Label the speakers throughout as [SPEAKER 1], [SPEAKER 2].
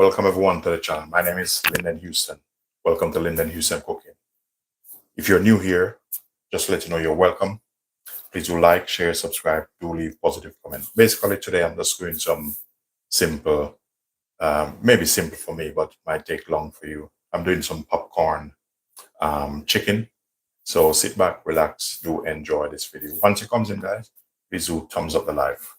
[SPEAKER 1] Welcome everyone to the channel. My name is Linden Houston. Welcome to Linden Houston Cooking. If you're new here, just to let you know you're welcome. Please do like, share, subscribe, do leave positive comment. Basically today I'm just doing some simple, maybe simple for me, but might take long for you. I'm doing some popcorn chicken. So sit back, relax, do enjoy this video. Once it comes in, guys, please do thumbs up the live.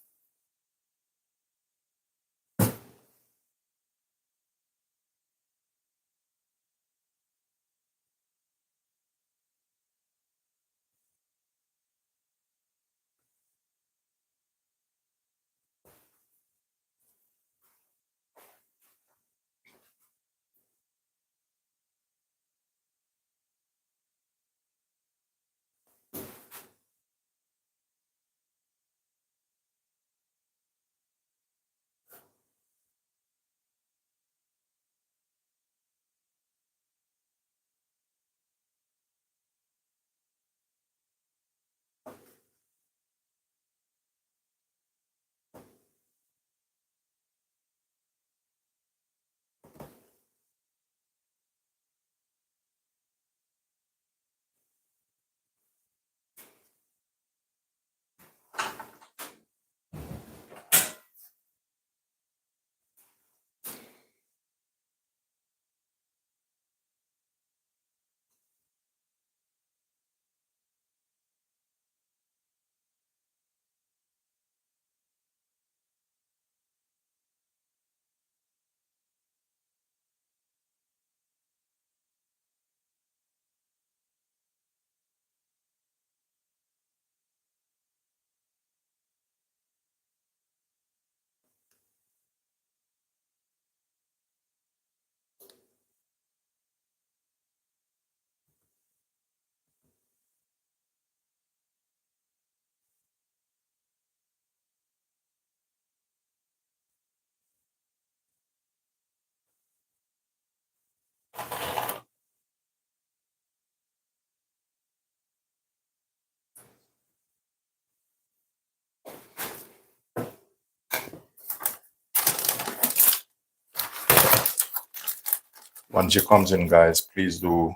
[SPEAKER 1] Once it comes in, guys, please do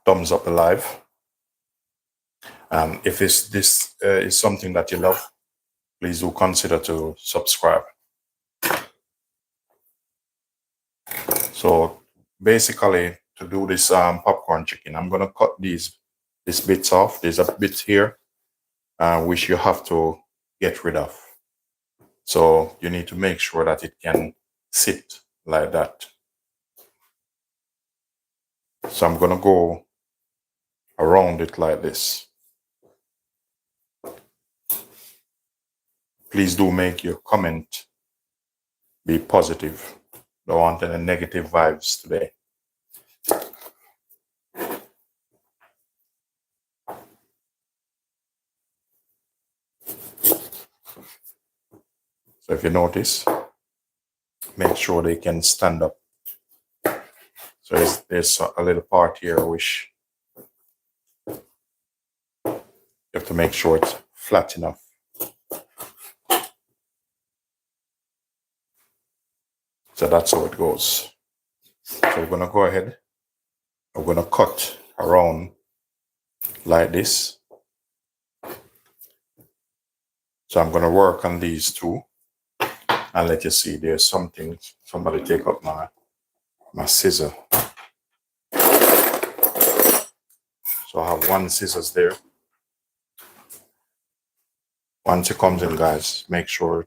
[SPEAKER 1] thumbs up the live. If this is something that you love, please do consider to subscribe. So basically, to do this popcorn chicken, I'm gonna cut these bits off. There's a bit here which you have to get rid of. So you need to make sure that it can sit like that. So I'm gonna go around it like this. Please do make your comment be positive. Don't want any negative vibes today. So if you notice, make sure they can stand up. So there's a little part here which you have to make sure it's flat enough. So that's how it goes. So we're gonna go ahead. We're gonna cut around like this. So I'm gonna work on these two and let you see there's something. Somebody take up my scissor. So I have one scissors there. Once it comes in, guys, make sure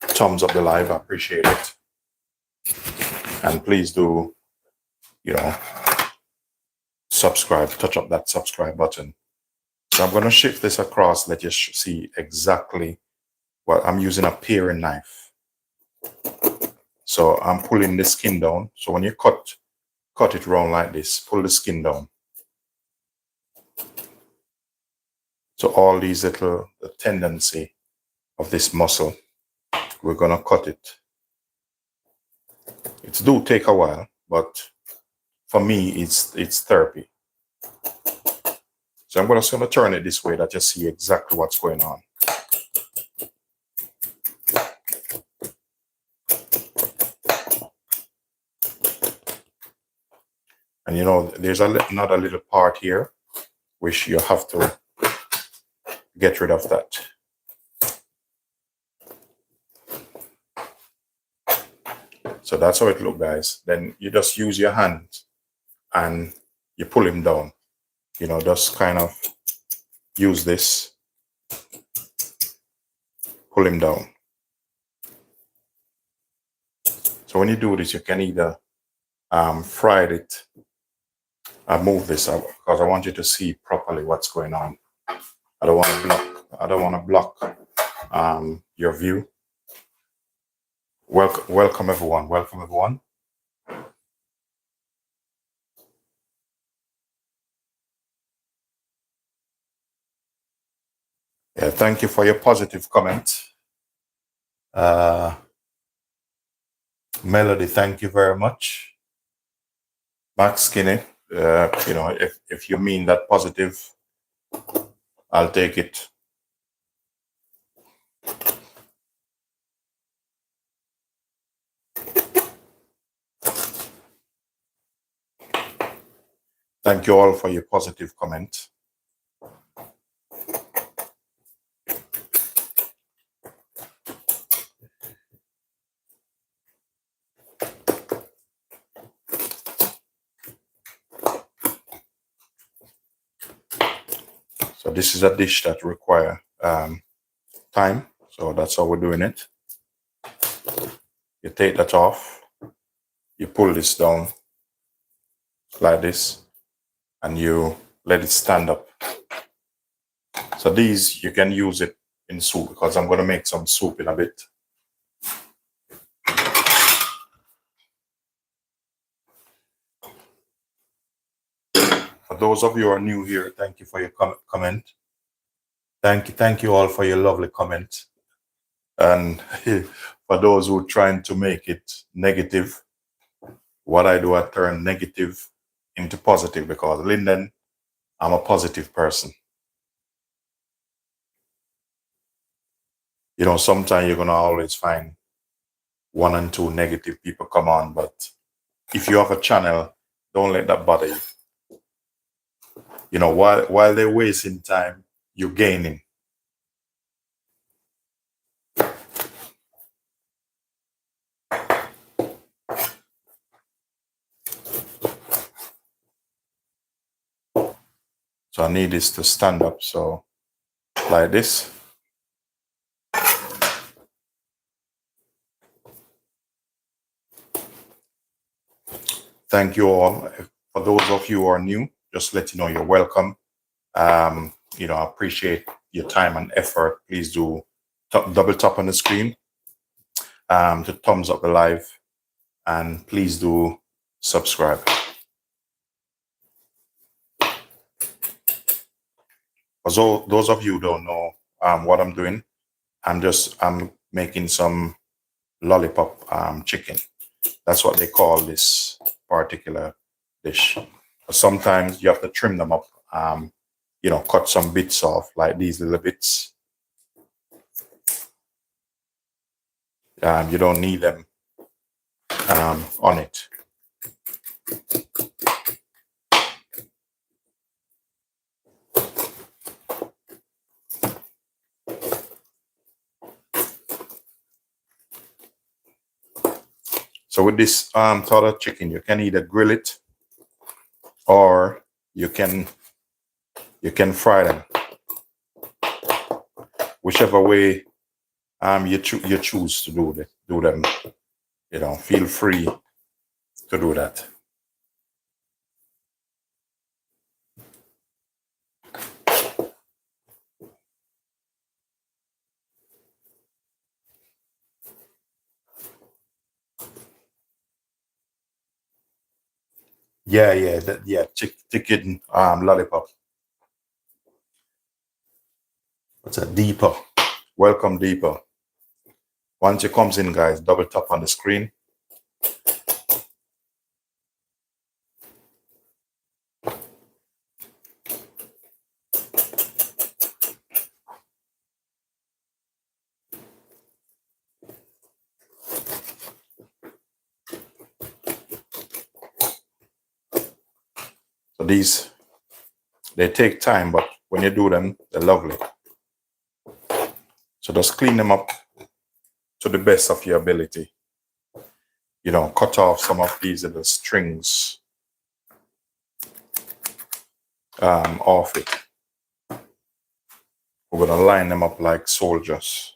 [SPEAKER 1] thumbs up the live. I appreciate it. And please do, subscribe, touch up that subscribe button. So I'm going to shift this across, let you see exactly what I'm using. A paring knife. So I'm pulling the skin down. So when you cut it round like this, pull the skin down. So all these the tendency of this muscle, we're going to cut it. It do take a while, but for me, it's therapy. So I'm just going to turn it this way that you see exactly what's going on. And you know, there's another little part here which you have to get rid of that. So that's how it looks, guys. Then you just use your hands and you pull him down. You know, just kind of use this, pull him down. So when you do this, you can either fry it. I move this up because I want you to see properly what's going on. I don't want to block your view. Welcome everyone. Welcome everyone. Yeah, thank you for your positive comment. Melody, thank you very much. Max Skinny, you know, if you mean that positive, I'll take it. Thank you all for your positive comment. So this is a dish that requires time. So that's how we're doing it. You take that off, you pull this down like this, and you let it stand up. So these, you can use it in soup because I'm going to make some soup in a bit. For those of you who are new here, thank you for your comment. Thank you all for your lovely comment. And for those who are trying to make it negative, what I do, I turn negative into positive because Linden, I'm a positive person. You know, sometimes you're gonna always find one and two negative people come on, but if you have a channel, don't let that bother you. You know, while they're wasting time, you're gaining. So I need this to stand up. So like this. Thank you all. For those of you who are new, just let you know you're welcome. You know, I appreciate your time and effort. Please do double tap on the screen to thumbs up the live, and please do subscribe. For those of you who don't know what I'm doing, I'm making some lollipop chicken. That's what they call this particular dish. But sometimes you have to trim them up, you know, cut some bits off like these little bits. You don't need them on it. So with this tart chicken, you can either grill it or you can fry them. Whichever way you choose to do them, you know, feel free to do that. Yeah, chicken lollipop. What's a deeper? Welcome deeper. Once it comes in, guys, double tap on the screen. So these, they take time, but when you do them, they're lovely. So just clean them up to the best of your ability. You know, cut off some of these little strings off it. We're gonna line them up like soldiers.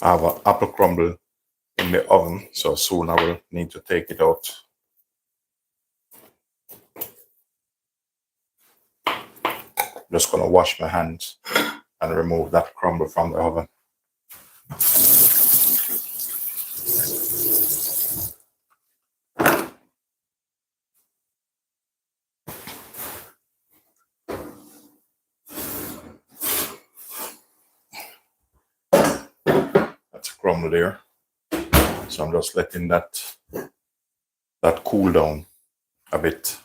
[SPEAKER 1] I have an apple crumble in the oven, so soon I will need to take it out. Just gonna wash my hands and remove that crumble from the oven. That's a crumble there. So I'm just letting that cool down a bit.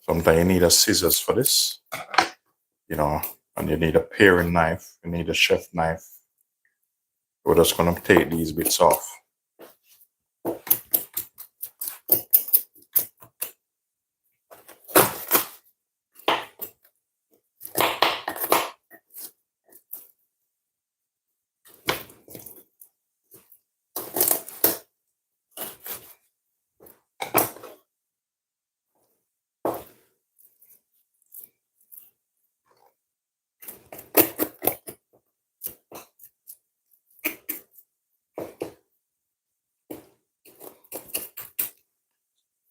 [SPEAKER 1] Sometimes you need a scissors for this, you know, and you need a paring knife, you need a chef knife. We're just gonna take these bits off.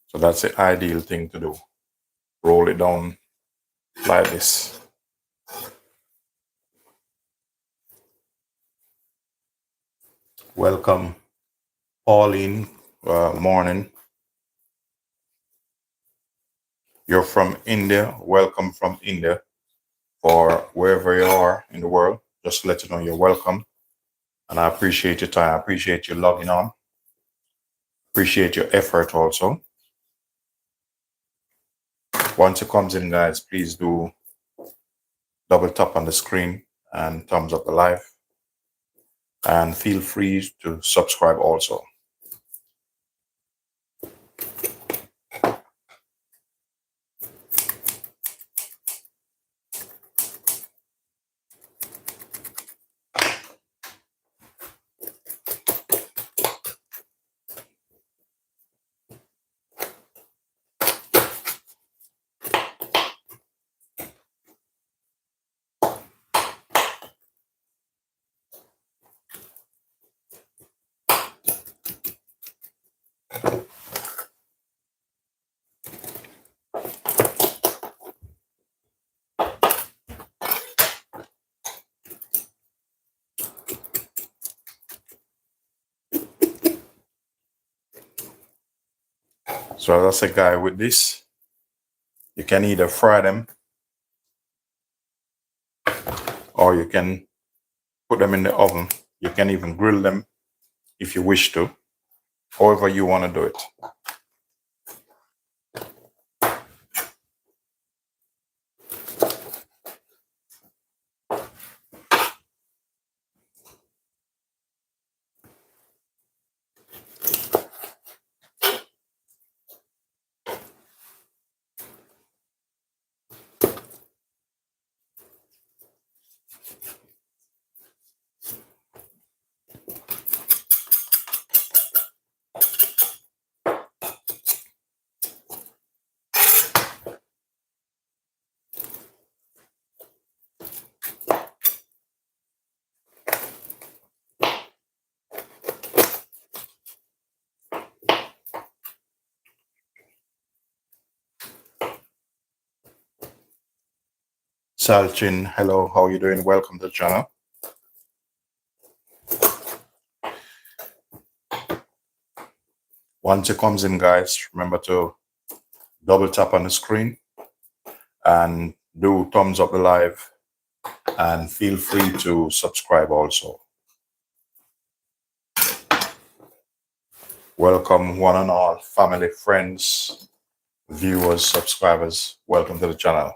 [SPEAKER 1] So that's the ideal thing to do. Roll it down like this. Welcome, Pauline. Morning. You're from India. Welcome from India. Or wherever you are in the world, just to let you know you're welcome. And I appreciate your time. I appreciate you logging on. Appreciate your effort also. Once it comes in, guys, please do double tap on the screen and thumbs up the live. And feel free to subscribe also. So as I say, guy, with this, you can either fry them or you can put them in the oven. You can even grill them if you wish to, however you want to do it. Salchin, hello, how you doing? Welcome to the channel. Once it comes in, guys, remember to double tap on the screen and do thumbs up the live, and feel free to subscribe also. Welcome one and all, family, friends, viewers, subscribers. Welcome to the channel.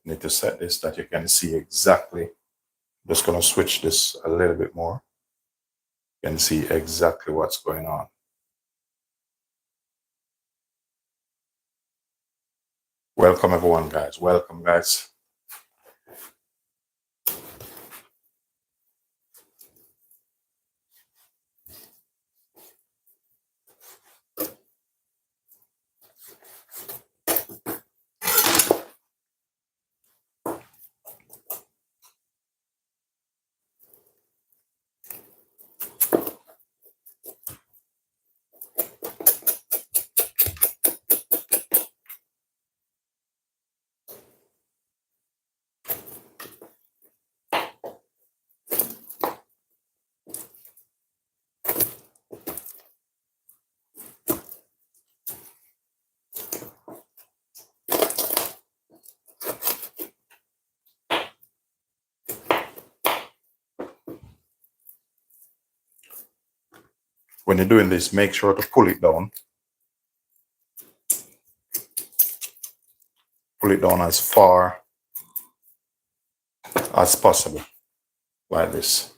[SPEAKER 1] Need to set this that you can see exactly. Just gonna switch this a little bit more. You can see exactly what's going on. Welcome everyone, guys. Welcome, guys. When you're doing this, make sure to pull it down. Pull it down as far as possible, like this.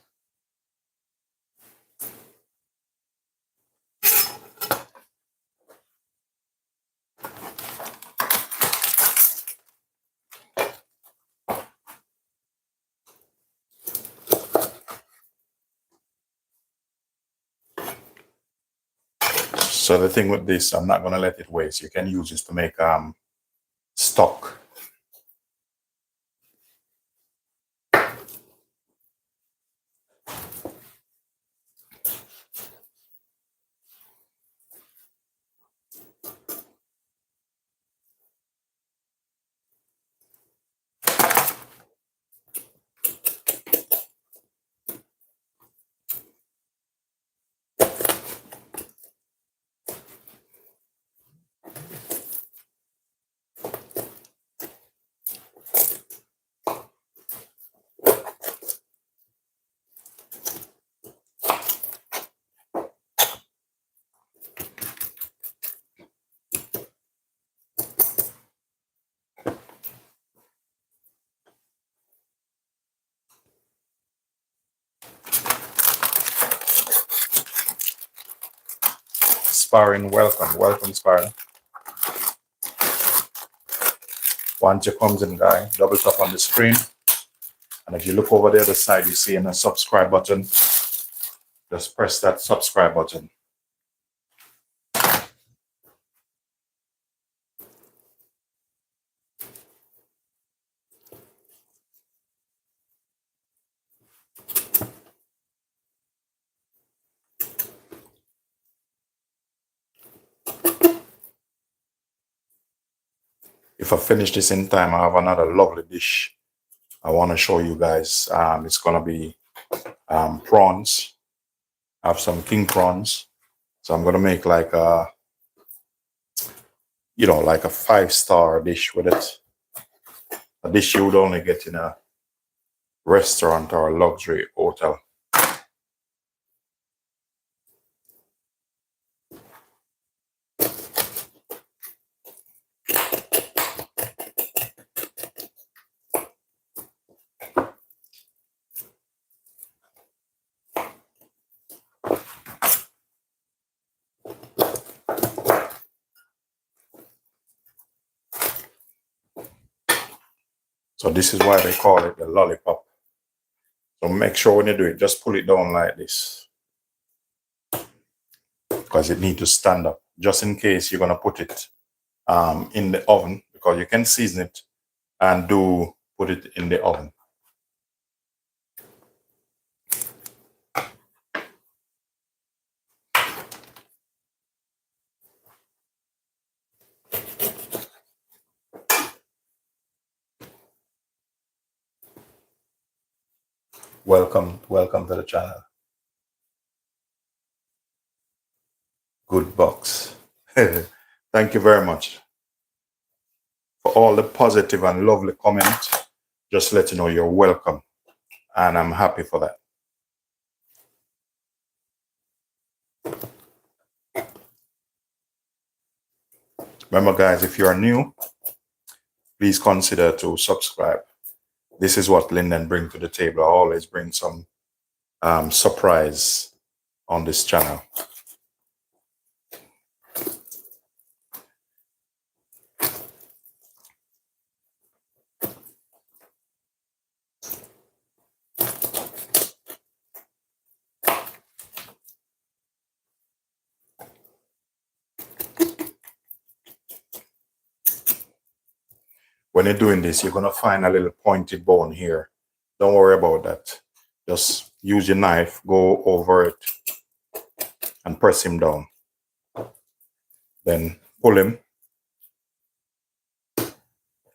[SPEAKER 1] So the thing with this, I'm not going to let it waste. You can use this to make stock. Sparring, welcome Sparring. Once it comes in, guy, double tap on the screen, and if you look over the other side, you see a subscribe button. Just press that subscribe button. If I finish this in time, I have another lovely dish I want to show you guys. It's gonna be prawns. I have some king prawns, so I'm gonna make like a, like a 5-star dish with it. A dish you would only get in a restaurant or a luxury hotel. So this is why they call it the lollipop. So make sure when you do it, just pull it down like this, because it needs to stand up, just in case you're going to put it in the oven. because you can season it and do put it in the oven. Welcome to the channel. Good box. Thank you very much for all the positive and lovely comments. Just let you know you're welcome, and I'm happy for that. Remember, guys, if you are new, please consider to subscribe. This is what Linden brings to the table. I always bring some surprise on this channel. When you're doing this, you're going to find a little pointed bone here. Don't worry about that. Just use your knife, go over it, and press him down. Then pull him.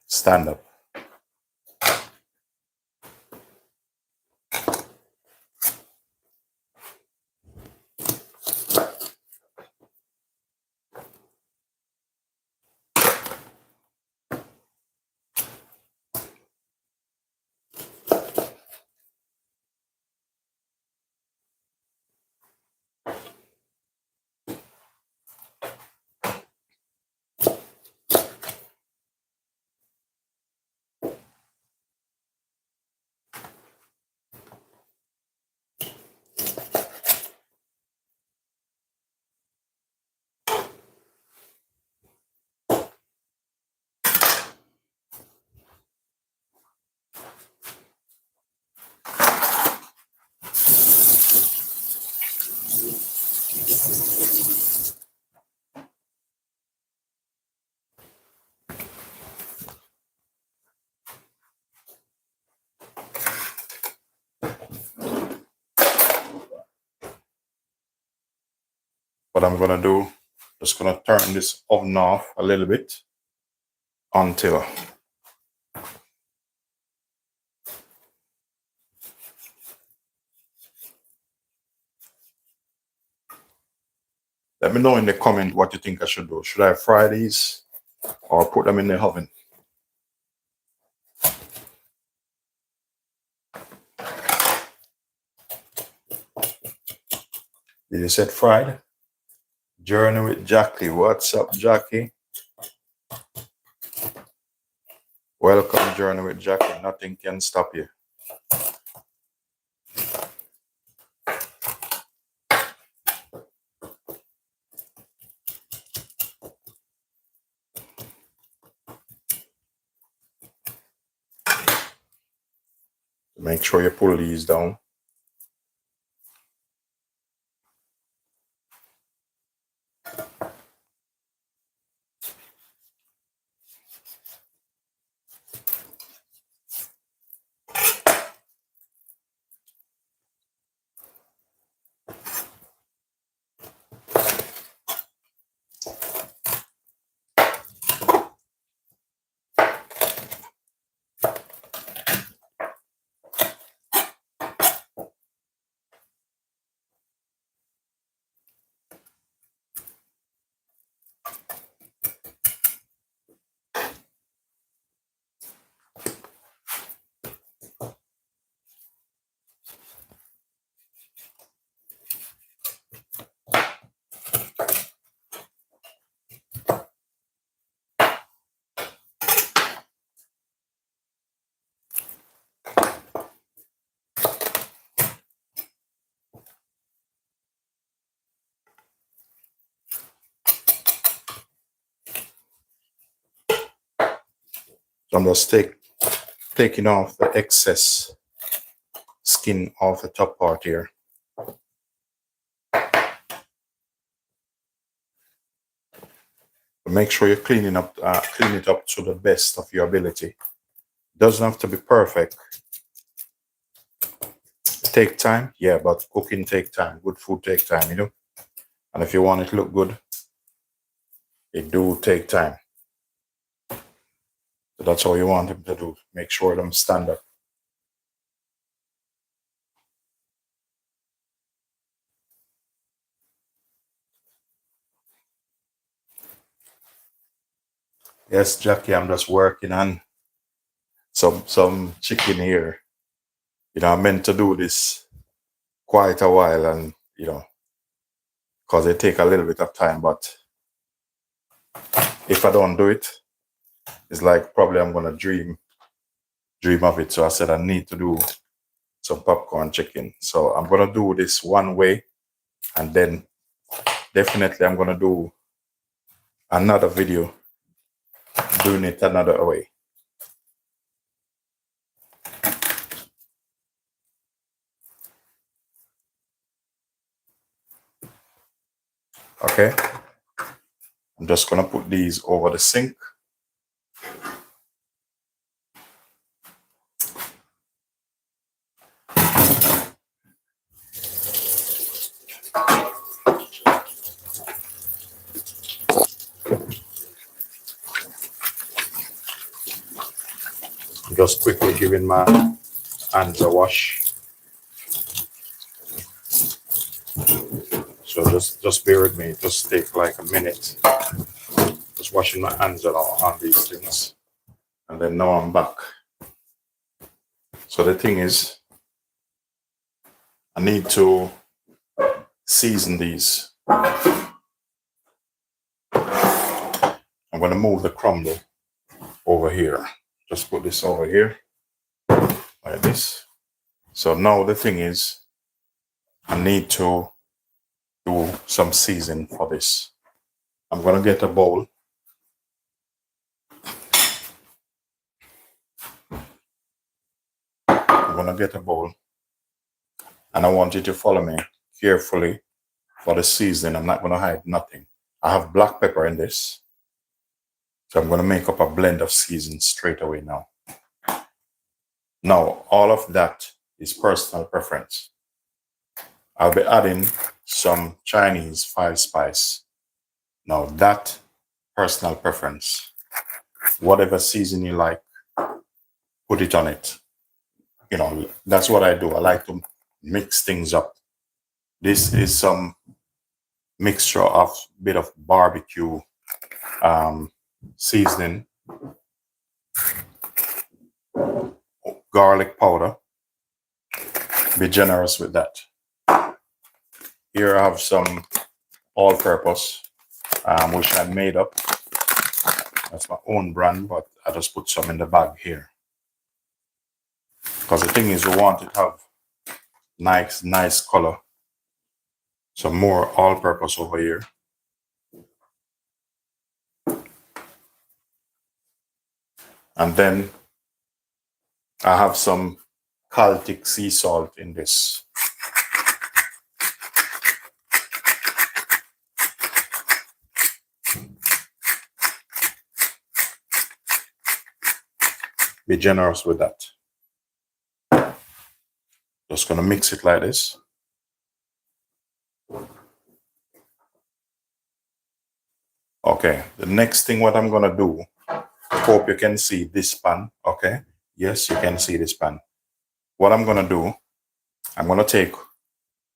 [SPEAKER 1] Stand up. What I'm going to do, just going to turn this oven off a little bit until let me know in the comment what you think I should do. Should I fry these or put them in the oven? Did you say fried? Journey with Jackie. What's up, Jackie? Welcome, Journey with Jackie. Nothing can stop you. Make sure you pull these down. So I'm just taking off the excess skin off the top part here. Make sure you're clean it up to the best of your ability. Doesn't have to be perfect. Take time, yeah, but cooking take time. Good food take time, you know. And if you want it to look good, it do take time. So that's all you want them to do. Make sure them stand up. Yes, Jackie, I'm just working on some chicken here. You know, I meant to do this quite a while, and you know, because it take a little bit of time, but if I don't do it, it's like probably I'm gonna dream of it. So I said I need to do some popcorn chicken. So I'm gonna do this one way, and then definitely I'm gonna do another video doing it another way. Okay, I'm just gonna put these over the sink. Just quickly giving my hands a wash. So just bear with me. Just take like a minute. Just washing my hands on these things. And then now I'm back. So the thing is, I need to season these. I'm gonna move the crumble over here. Just put this over here, like this. So now the thing is, I need to do some seasoning for this. I'm gonna get a bowl. I'm gonna get a bowl, and I want you to follow me carefully for the seasoning. I'm not gonna hide nothing. I have black pepper in this, so I'm gonna make up a blend of seasoning straight away now. Now, all of that is personal preference. I'll be adding some Chinese 5-spice. Now, that personal preference. Whatever season you like, put it on it. You know, that's what I do. I like to mix things up. This is some mixture of bit of barbecue seasoning, garlic powder. Be generous with that. Here I have some all-purpose, which I made up. That's my own brand, but I just put some in the bag here. Because the thing is, we want it to have nice color. Some more all-purpose over here. And then I have some Celtic sea salt in this. Be generous with that. Just gonna mix it like this. Okay, the next thing what I'm gonna do, hope you can see this pan, okay? Yes, you can see this pan. What I'm gonna do, I'm gonna take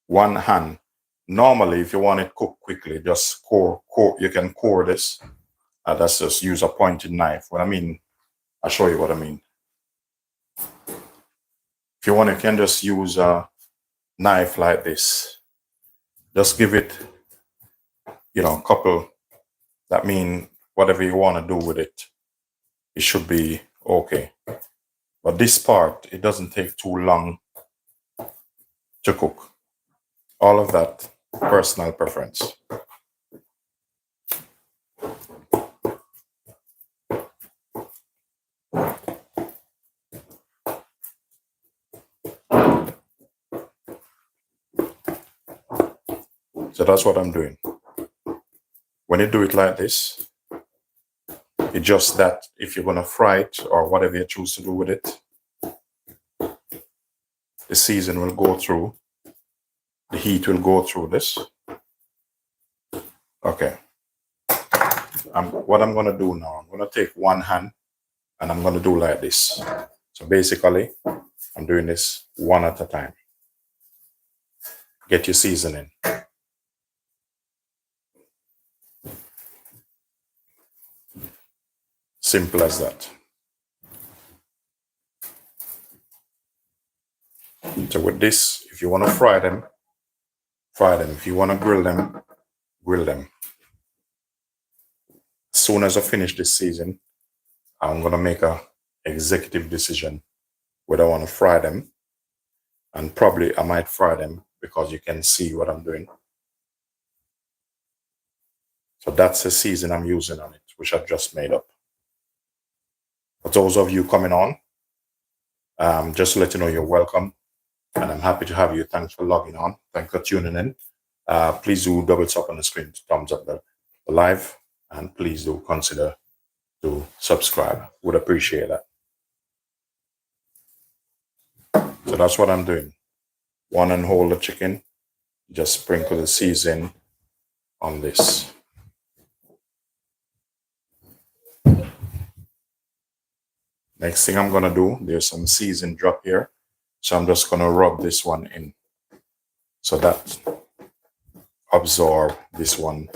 [SPEAKER 1] one hand. Normally, if you want it cooked quickly, just core, you can core this. That's just use a pointed knife. What I mean, I'll show you what I mean. If you want, you can just use a knife like this. Just give it, you know, a couple. That means whatever you want to do with it, it should be okay. But this part, it doesn't take too long to cook. All of that, personal preference. So that's what I'm doing. When you do it like this, It's just that if you're going to fry it or whatever you choose to do with it, the season will go through, the heat will go through this. Okay. What I'm going to do now, I'm going to take one hand and I'm going to do like this. So basically, I'm doing this one at a time. Get your seasoning. Simple as that. So with this, if you want to fry them, fry them. If you want to grill them, grill them. As soon as I finish this season, I'm going to make an executive decision whether I want to fry them. And probably I might fry them because you can see what I'm doing. So that's the season I'm using on it, which I've just made up. For those of you coming on, just to let you know you're welcome. And I'm happy to have you. Thanks for logging on. Thanks for tuning in. Please do double tap on the screen to thumbs up the live. And please do consider to subscribe. Would appreciate that. So that's what I'm doing. One and whole the chicken. Just sprinkle the seasoning on this. Next thing I'm going to do, there's some season drop here. So I'm just going to rub this one in. So that absorb this one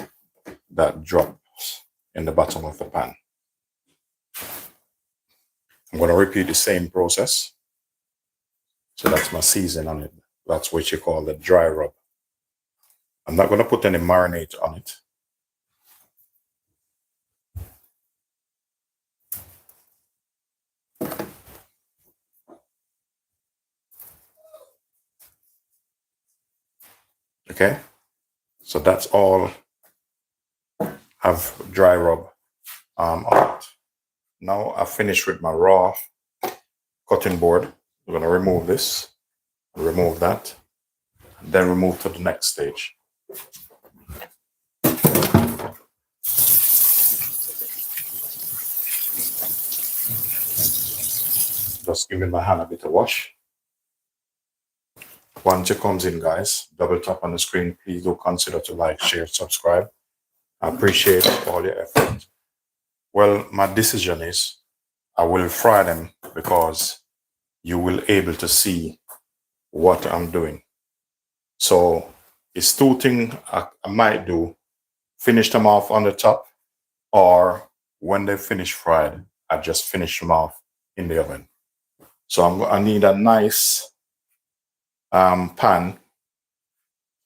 [SPEAKER 1] that drops in the bottom of the pan. I'm going to repeat the same process. So that's my season on it. That's what you call the dry rub. I'm not going to put any marinade on it. Okay, so that's all. Have dry rub on it. Now I've finished with my raw cutting board. I'm going to remove this, remove that, and then we move to the next stage. Just giving my hand a bit of wash. Once it comes in, guys, double tap on the screen. Please do consider to like, share, subscribe. I appreciate all your effort. Well, my decision is I will fry them because you will able to see what I'm doing. So it's two things I might do. Finish them off on the top, or when they finish fried, I just finish them off in the oven. So I need a nice pan.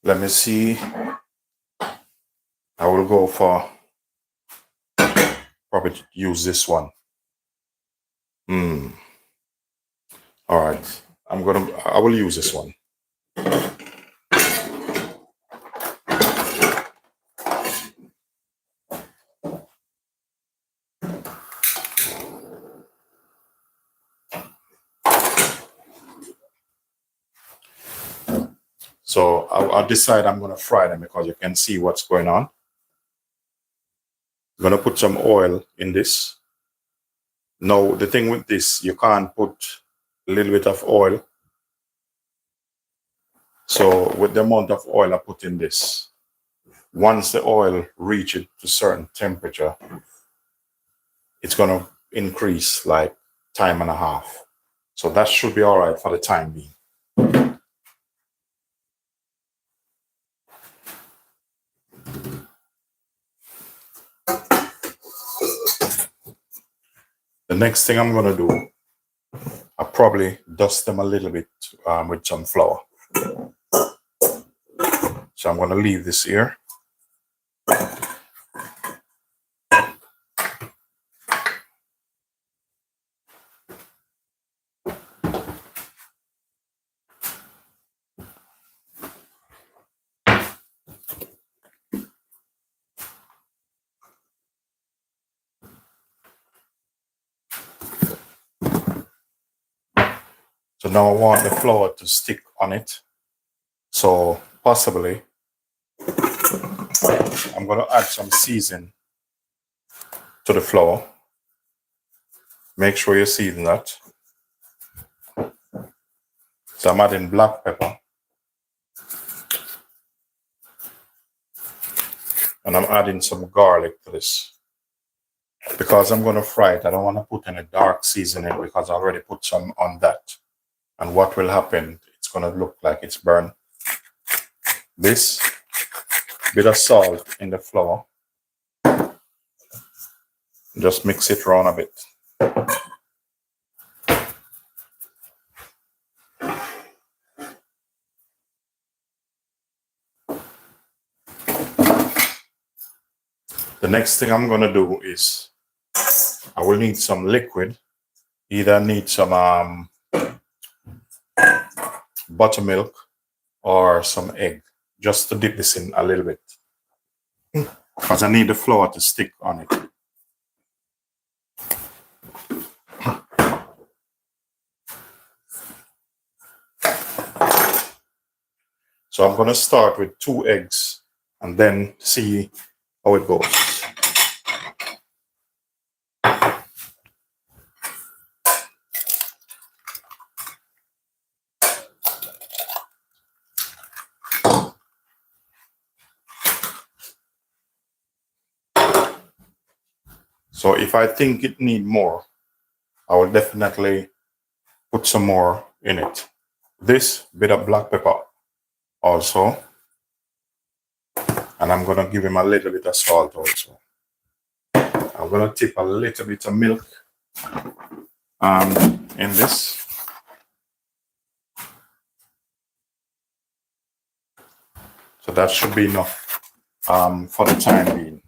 [SPEAKER 1] Let me see. I will go for probably use this one. All right. I will use this one. So I'll decide I'm going to fry them because you can see what's going on. I'm going to put some oil in this. Now, the thing with this, you can't put a little bit of oil. So with the amount of oil I put in this, once the oil reaches a certain temperature, it's going to increase like time and a half. So that should be all right for the time being. The next thing I'm going to do, I'll probably dust them a little bit with some flour. So I'm going to leave this here. So now I want the flour to stick on it. So possibly I'm going to add some seasoning to the flour Make sure you season that. So I'm adding black pepper. And I'm adding some garlic to this. Because I'm going to fry it, I don't want to put any dark seasoning because I already put some on that. And what will happen, it's going to look like it's burned. This bit of salt in the flour. Just mix it around a bit. The next thing I'm going to do is I will need some liquid. Either need some buttermilk or some egg, just to dip this in a little bit. Because I need the flour to stick on it. So I'm going to start with 2 eggs and then see how it goes. So if I think it need more, I will definitely put some more in it. This bit of black pepper also. And I'm going to give him a little bit of salt also. I'm going to tip a little bit of milk in this. So that should be enough for the time being.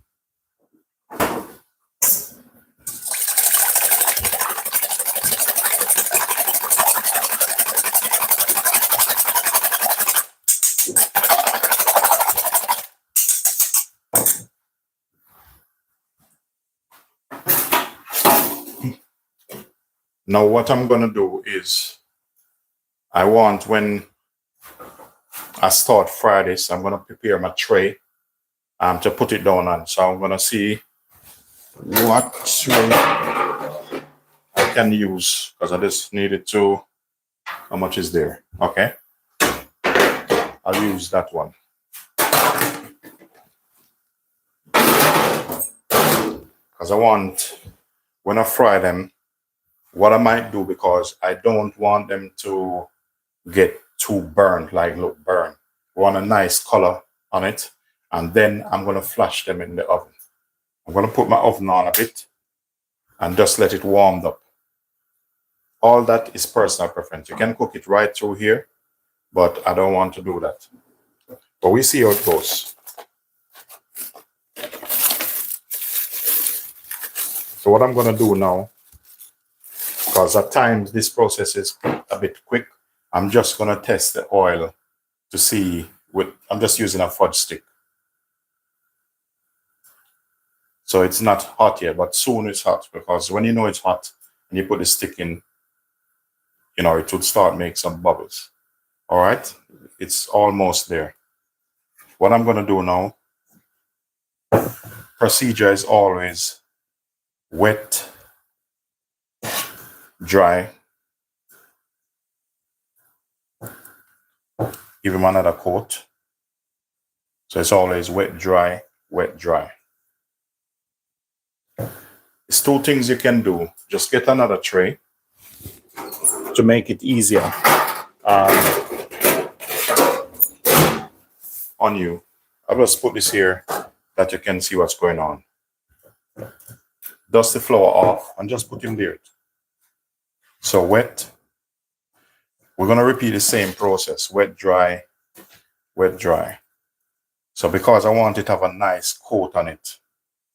[SPEAKER 1] Now what I'm going to do is, I want when I start fry this, I'm going to prepare my tray to put it down on. So I'm going to see what tray I can use, because I just needed to, how much is there? Okay. I'll use that one. Because I want, when I fry them, what I might do, because I don't want them to get too burnt, like look burnt. I want a nice color on it. And then I'm going to flash them in the oven. I'm going to put my oven on a bit and just let it warm up. All that is personal preference. You can cook it right through here, but I don't want to do that. But we see how it goes. So what I'm going to do now, because at times this process is a bit quick, I'm just going to test the oil to see, I'm just using a fudge stick. So it's not hot yet, but soon it's hot, because when you know it's hot and you put the stick in, you know, it would start make some bubbles. All right, it's almost there. What I'm going to do now, procedure is always wet, dry. Give him another coat. So it's always wet, dry, wet, dry. It's 2 things you can do. Just get another tray to make it easier on you. I'll just put this here that you can see what's going on. Dust the flour off and just put him there. So wet. We're going to repeat the same process. Wet, dry, wet, dry. So because I want it to have a nice coat on it,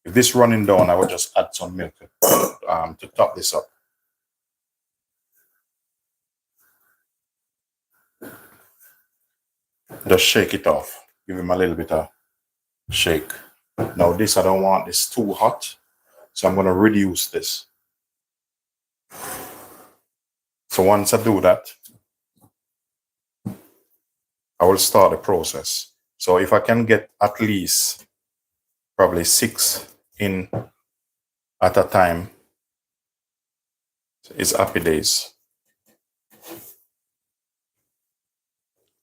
[SPEAKER 1] if this running down, I will just add some milk to top this up. Just shake it off. Give him a little bit of shake. Now this, I don't want this too hot, so I'm going to reduce this. So once I do that, I will start the process. So if I can get at least probably 6 in at a time, It's happy days.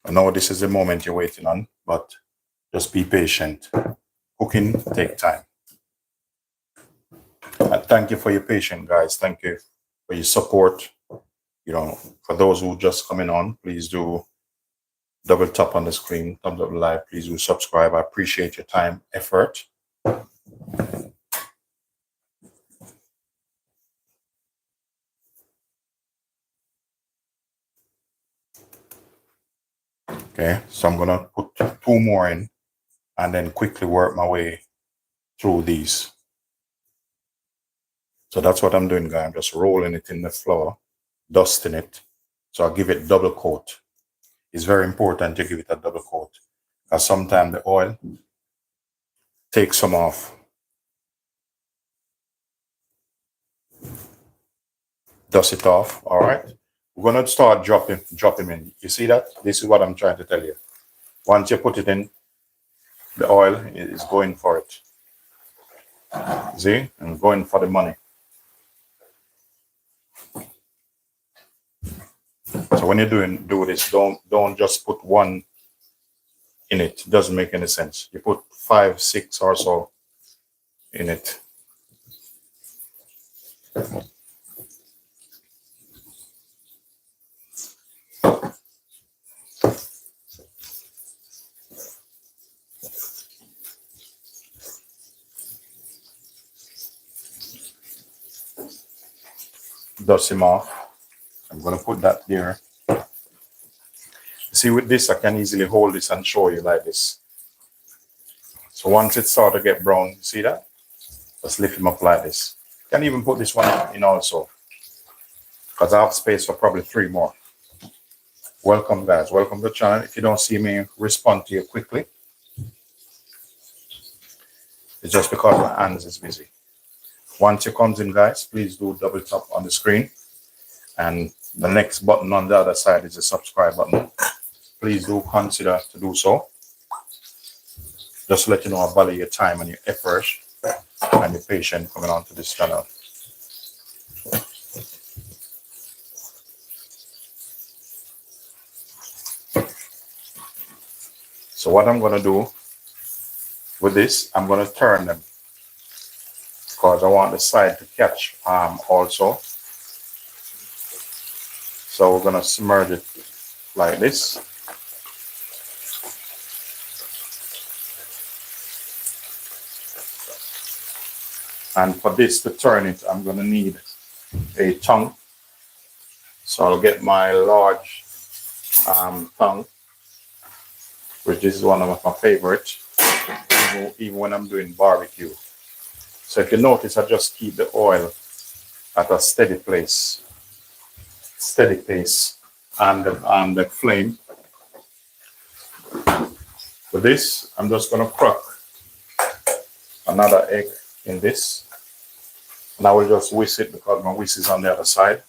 [SPEAKER 1] I know this is the moment you're waiting on, but just be patient. Cooking takes time. And thank you for your patience, guys. Thank you for your support. You know, for those who just coming on, please do double tap on the screen, thumbs up live. Please do subscribe. I appreciate your time, effort. Okay, so I'm gonna put 2 more in and then quickly work my way through these. So that's what I'm doing, guys. I'm just rolling it in the flour, dusting it. So I'll give it double coat. It's very important to give it a double coat because sometimes the oil takes some off. Dust it off. All right. We're gonna start dropping in. You see that? This is what I'm trying to tell you. Once you put it in, the oil is going for it. See? And going for the money. So when you're do this, don't just put one in it. It doesn't make any sense. You put 5, 6 or so in it. Dust him off. I'm gonna put that there. See, with this, I can easily hold this and show you like this. So once it starts to get brown, you see that? Just lift him up like this. Can even put this one in also, because I have space for probably 3 more. Welcome, guys. Welcome to the channel. If you don't see me respond to you quickly, it's just because my hands is busy. Once it comes in, guys, please do double tap on the screen. And the next button on the other side is the subscribe button. Please do consider to do so. Just to let you know I value your time and your effort and your patience coming on to this channel. So what I'm going to do with this, I'm going to turn them because I want the side to catch also. So we're going to submerge it like this. And for this to turn it, I'm going to need a tongue. So I'll get my large tongue, which is one of my favorites, even when I'm doing barbecue. So if you notice, I just keep the oil at a steady pace, and the flame. With this, I'm just going to crack another egg in this, and I will just whisk it because my whisk is on the other side.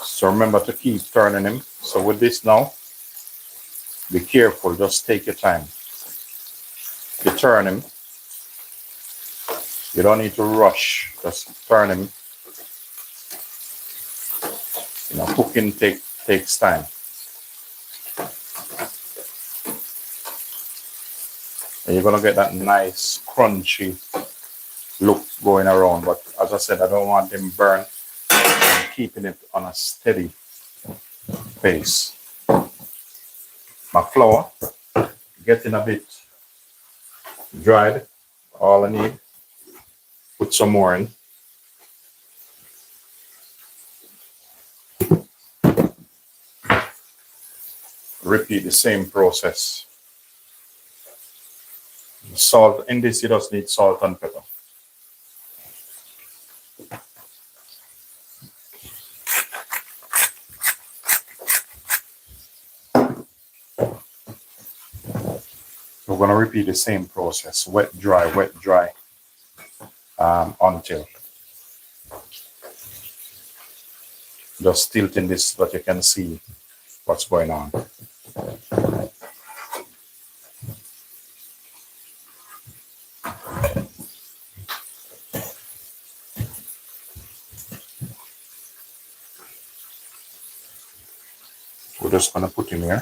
[SPEAKER 1] So remember to keep turning him. So with this now, be careful, just take your time. You turn him. You don't need to rush, just turn him. You know, cooking takes time. And you're gonna get that nice crunchy look going around. But as I said, I don't want them burnt. I'm keeping it on a steady pace. My flour getting a bit dried. All I need, put some more in. Repeat the same process. Salt, in this you just need salt and pepper. We're going to repeat the same process, wet, dry, until. Just tilting this so that you can see what's going on. We're just gonna put in here.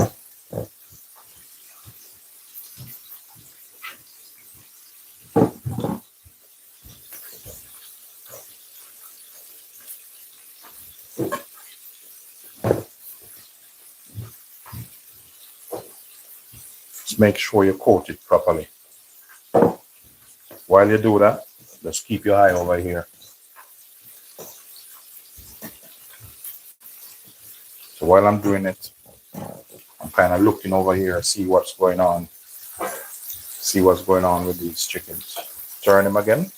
[SPEAKER 1] Just make sure you coat it properly. While you do that, just keep your eye over here. So while I'm doing it, I'm kind of looking over here, see what's going on. See what's going on with these chickens. Turn them again.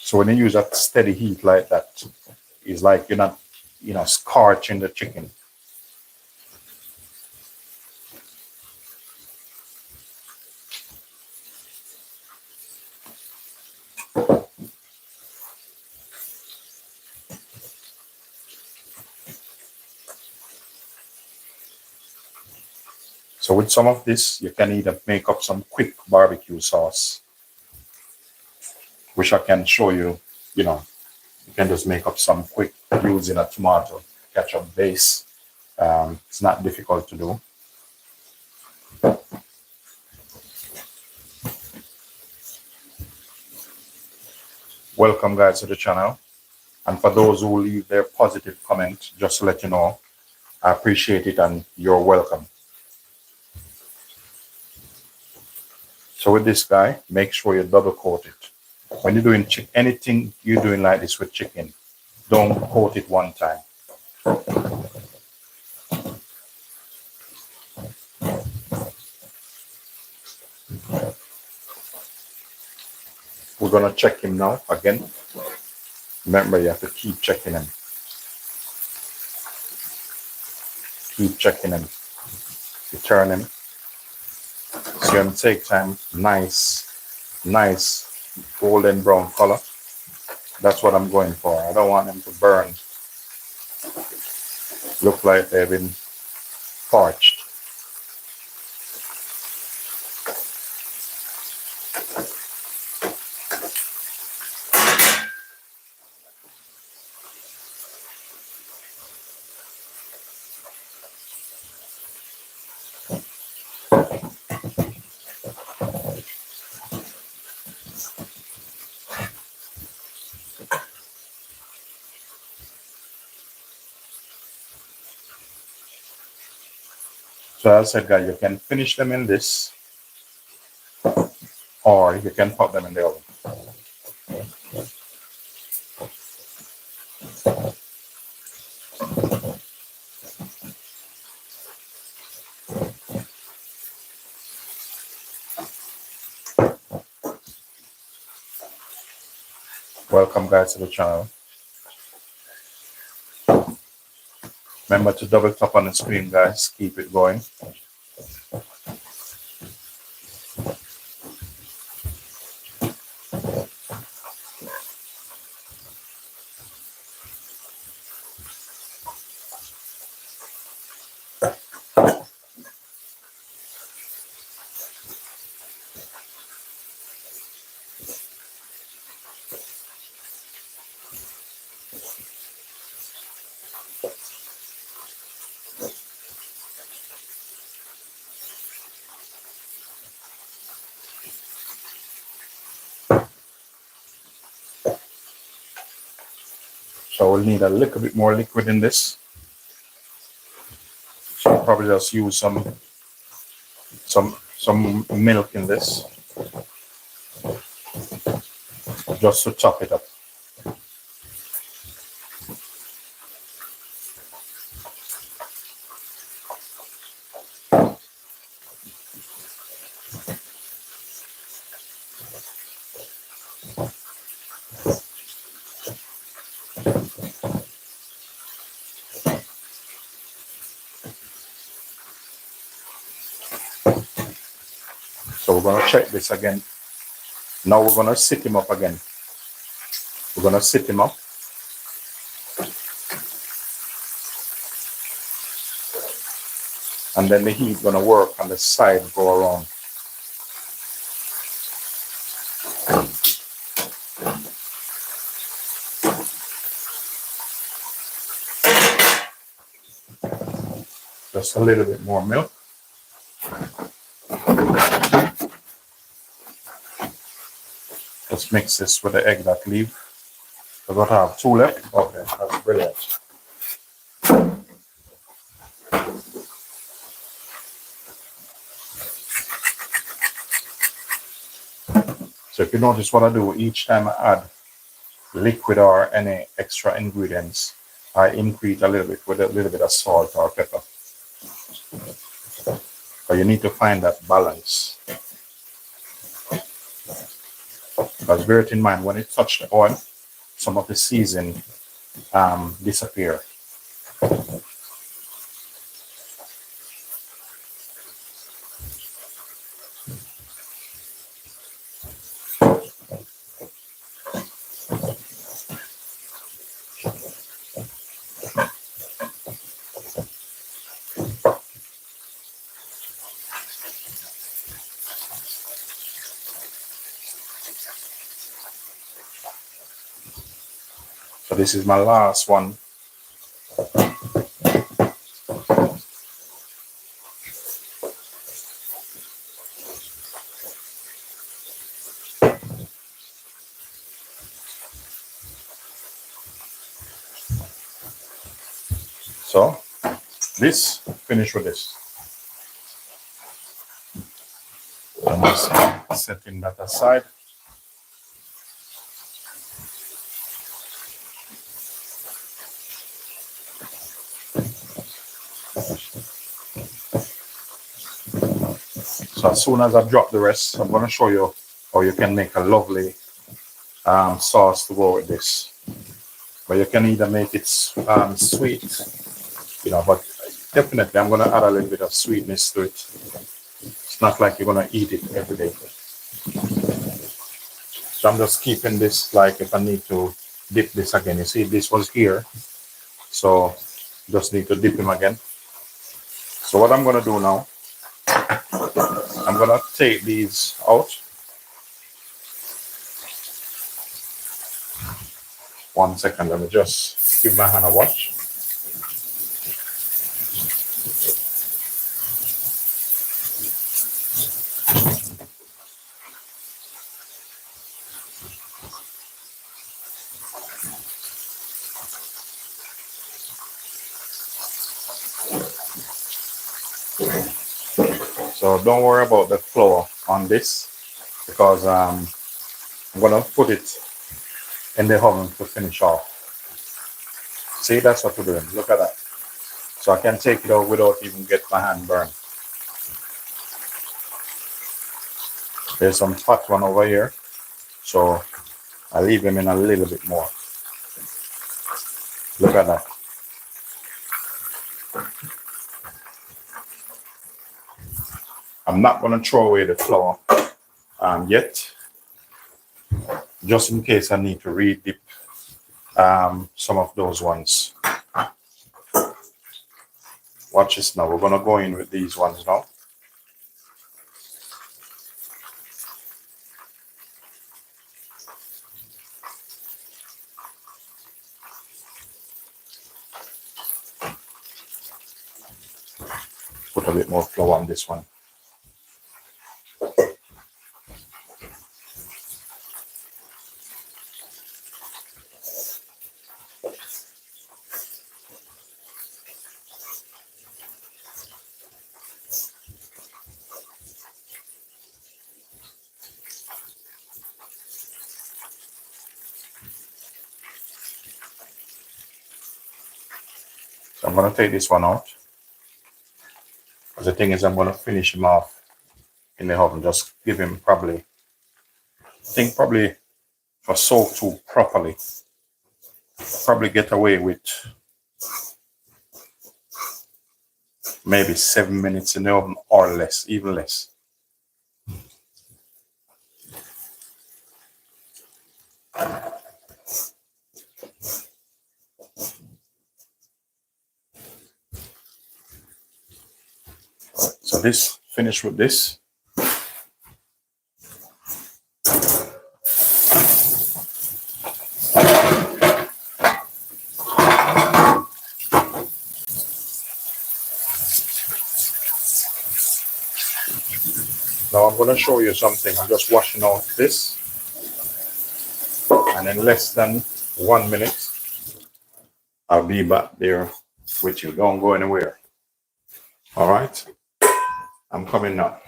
[SPEAKER 1] So when you use that steady heat like that, it's like you're not, scorching the chicken. So with some of this, you can either make up some quick barbecue sauce, which I can show you, you can just make up some quick using a tomato ketchup base. It's not difficult to do. Welcome guys to the channel. And for those who leave their positive comment, just to let you know, I appreciate it and you're welcome. So with this guy, make sure you double coat it. When you're doing anything you're doing like this with chicken, don't coat it one time. We're gonna check him now again. Remember, you have to keep checking him. Keep checking him. You turn him. So you're gonna take time. Nice golden brown color. That's what I'm going for. I don't want them to burn. Look like they've been parched. So as I said, guys, you can finish them in this, or you can put them in the oven. Welcome guys to the channel. Remember to double tap on the screen, guys. Keep it going. So we'll need a little bit more liquid in this. So I'll probably just use some milk in this, just to top it up. So we're gonna check this again. Now we're gonna sit him up again. We're gonna sit him up. And then the heat gonna work on the side, go around. Just a little bit more milk. Let's mix this with the egg that leave. We're gonna have 2 left. Okay, that's brilliant. So if you notice what I do, each time I add liquid or any extra ingredients, I increase a little bit with a little bit of salt or pepper. But you need to find that balance. Because bear it in mind, when it touches the oil, some of the seasoning disappear. So this is my last one. So this, finish with this. I'm just setting that aside. So as soon as I drop the rest, I'm going to show you how you can make a lovely sauce to go with this. But you can either make it sweet, but definitely I'm going to add a little bit of sweetness to it. It's not like you're going to eat it every day. So I'm just keeping this, like if I need to dip this again. You see, this was here. So just need to dip him again. So what I'm going to do now, I'm going to take these out. 1 second, let me just give my hand a wash. So don't worry about the flour on this because I'm going to put it in the oven to finish off. See, that's what we're doing. Look at that. So I can take it out without even get my hand burned. There's some fat one over here. So I leave them in a little bit more. Look at that. I'm not going to throw away the flour yet, just in case I need to re-dip some of those ones. Watch this now. We're going to go in with these ones now. Put a bit more flour on this one. So I'm going to take this one out. The thing is, I'm going to finish him off in the oven. Just give him probably for soak to properly, probably get away with maybe 7 minutes in the oven or less, even less. So this, finish with this. Now I'm going to show you something. I'm just washing out this. And in less than 1 minute, I'll be back there with you. Don't go anywhere. All right? I'm coming now.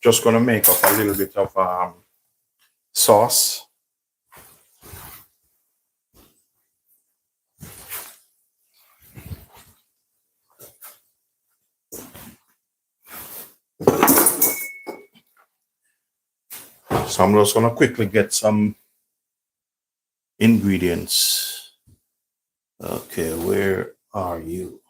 [SPEAKER 1] Just going to make up a little bit of sauce. So I'm just going to quickly get some ingredients. Okay, where are you?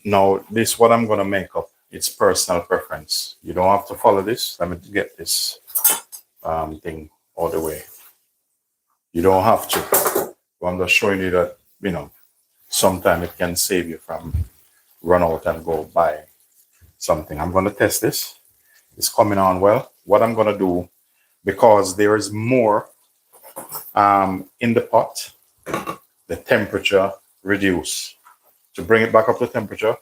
[SPEAKER 1] Now, this what I'm going to make up. It's personal preference. You don't have to follow this. Let me get this thing all the way. You don't have to. I'm just showing you that, you know, sometimes it can save you from run out and go buy something. I'm going to test this. It's coming on well. What I'm going to do, because there is more in the pot, the temperature reduce. To bring it back up to temperature,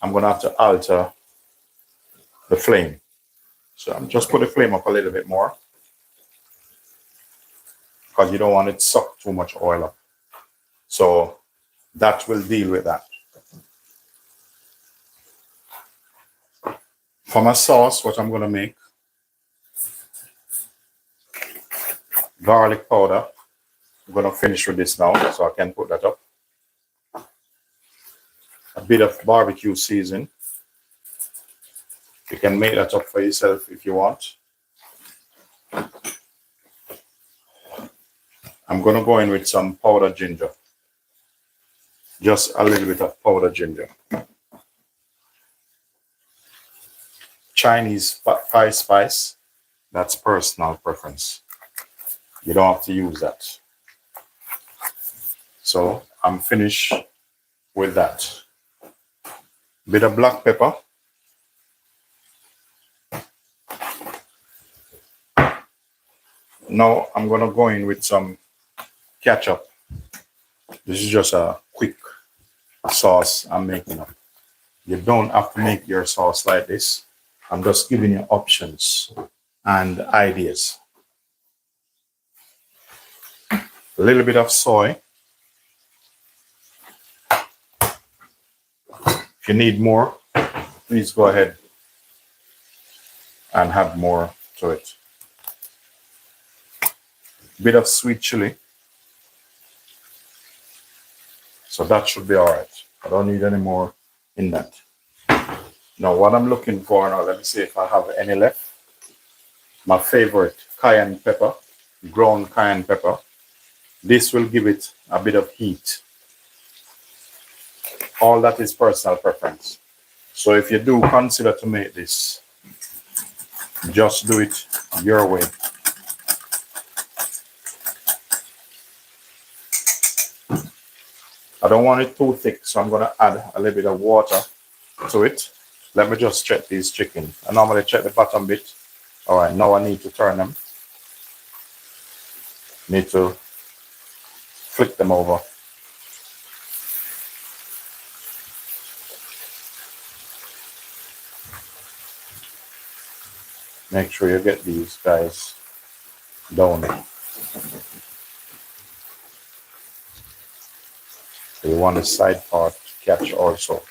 [SPEAKER 1] I'm going to have to alter the flame. So I'm just put the flame up a little bit more, because you don't want it to suck too much oil up. So that will deal with that. For my sauce, what I'm going to make, garlic powder. I'm going to finish with this now, so I can put that up. A bit of barbecue seasoning. You can make that up for yourself if you want. I'm going to go in with some powdered ginger. Just a little bit of powdered ginger. Chinese Thai spice, that's personal preference. You don't have to use that. So I'm finished with that. Bit of black pepper. Now I'm going to go in with some ketchup. This is just a quick sauce I'm making up. You don't have to make your sauce like this. I'm just giving you options and ideas. A little bit of soy. If you need more, please go ahead and add more to it. A bit of sweet chili. So that should be all right. I don't need any more in that. Now what I'm looking for now, let me see if I have any left. My favorite, cayenne pepper, ground cayenne pepper. This will give it a bit of heat. All that is personal preference. So if you do consider to make this, just do it your way. I don't want it too thick, so I'm going to add a little bit of water to it. Let me just check these chickens. I normally check the bottom bit. All right, now I need to turn them. Need to flick them over. Make sure you get these guys down. So you want the side part to catch also.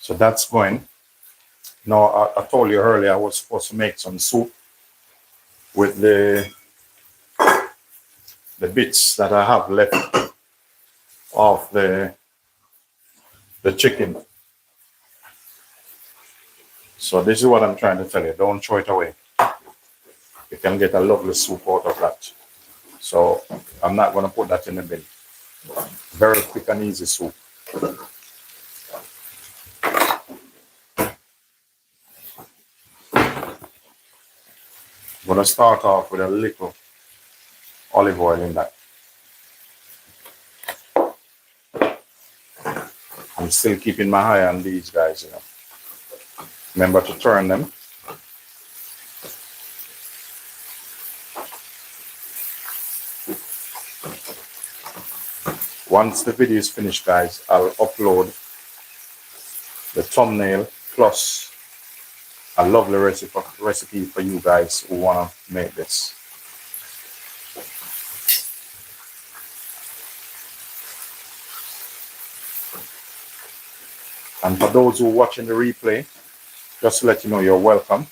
[SPEAKER 1] So that's going. Now, I told you earlier I was supposed to make some soup with the bits that I have left of the chicken. So this is what I'm trying to tell you. Don't throw it away. You can get a lovely soup out of that. So I'm not going to put that in the bin. Very quick and easy soup. I'm going to start off with a little olive oil in that. I'm still keeping my eye on these guys, you know. Remember to turn them. Once the video is finished, guys, I'll upload the thumbnail plus a lovely recipe for you guys who want to make this. And for those who are watching the replay, just to let you know you're welcome.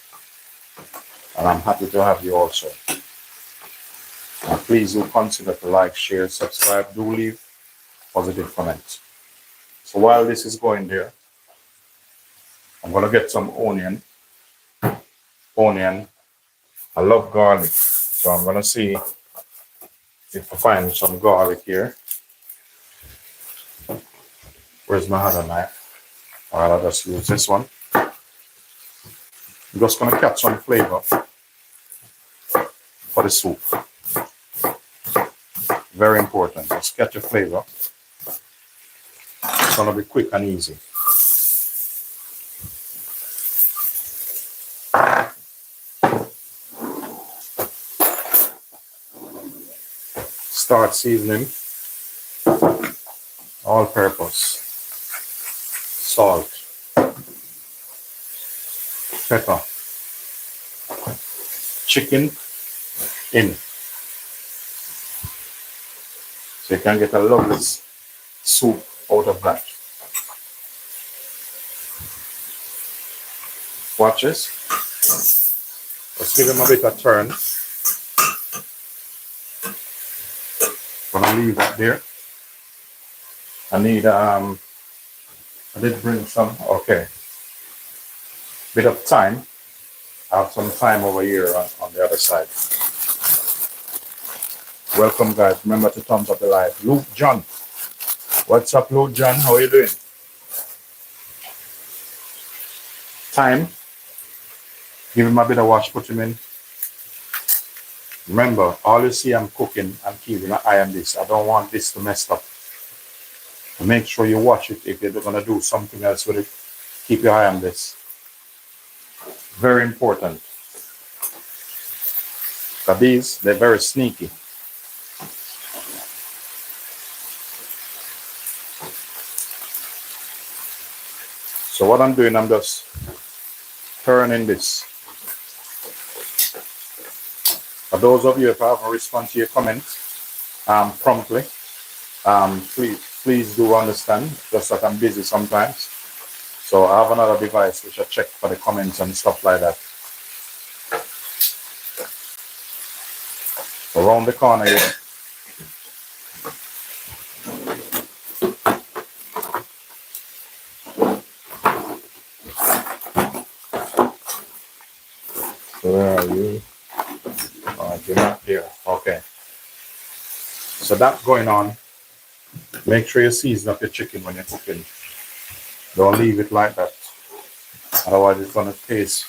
[SPEAKER 1] And I'm happy to have you also. And please do consider to like, share, subscribe, do leave positive comments. So while this is going there, I'm going to get some onion. I love garlic. So I'm going to see if I find some garlic here. Where's my other knife? Alright, I'll just use this one. I'm just going to catch some flavor for the soup. Very important. Just catch a flavor. It's going to be quick and easy. Start seasoning. All purpose. Salt. Pepper. Chicken in. So you can get a lovely soup out of that. Watch this. Let's give him a bit of turn. Gonna leave that there. I need I did bring some, okay. Bit of thyme. I have some thyme over here on the other side. Welcome, guys. Remember to thumbs up the live. Luke John. What's up, Luke John? How are you doing? Thyme. Give him a bit of wash, put him in. Remember, all you see I'm cooking, I'm keeping an eye on this. I don't want this to mess up. Make sure you watch it if you're going to do something else with it. Keep your eye on this. Very important. But these, they're very sneaky. So what I'm doing, I'm just turning this. For those of you, if I haven't responded to your comments promptly, please do understand, just that I'm busy sometimes. So I have another device which I check for the comments and stuff like that. Around the corner here. So where are you? Oh, you're not here. Okay. So that's going on. Make sure you season up your chicken when you're cooking. Don't leave it like that. Otherwise it's going to taste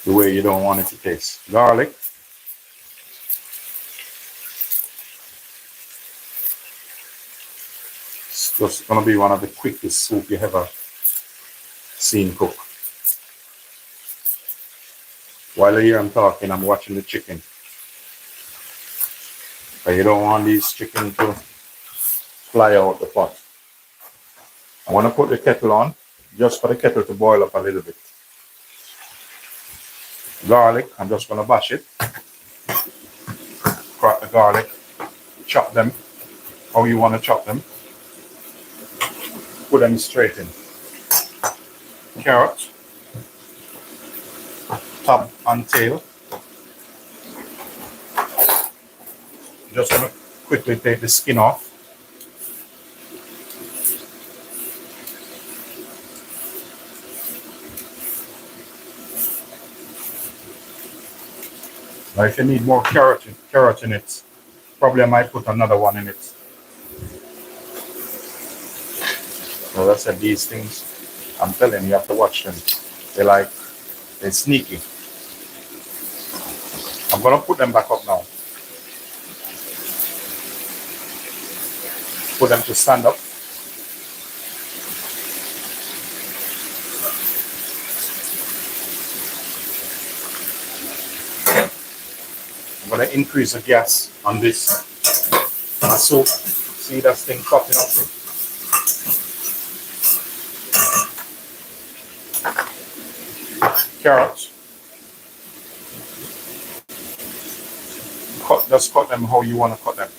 [SPEAKER 1] the way you don't want it to taste. Garlic. It's just going to be one of the quickest soup you ever seen cook. While here I'm talking, I'm watching the chicken. But you don't want these chicken to fly out the pot. I want to put the kettle on, just for the kettle to boil up a little bit. Garlic, I'm just going to bash it. Crack the garlic, chop them how you want to chop them. Put them straight in. Carrot. top and tail. Just gonna quickly take the skin off. Now if you need more carrot in it, probably I might put another one in it. So I said, these things, I'm telling you have to watch them. They're sneaky. I'm gonna put them back up now. Put them to stand up. I'm gonna increase the gas on this soup. See that thing popping up. Carrots. Just cut them how you want to cut them.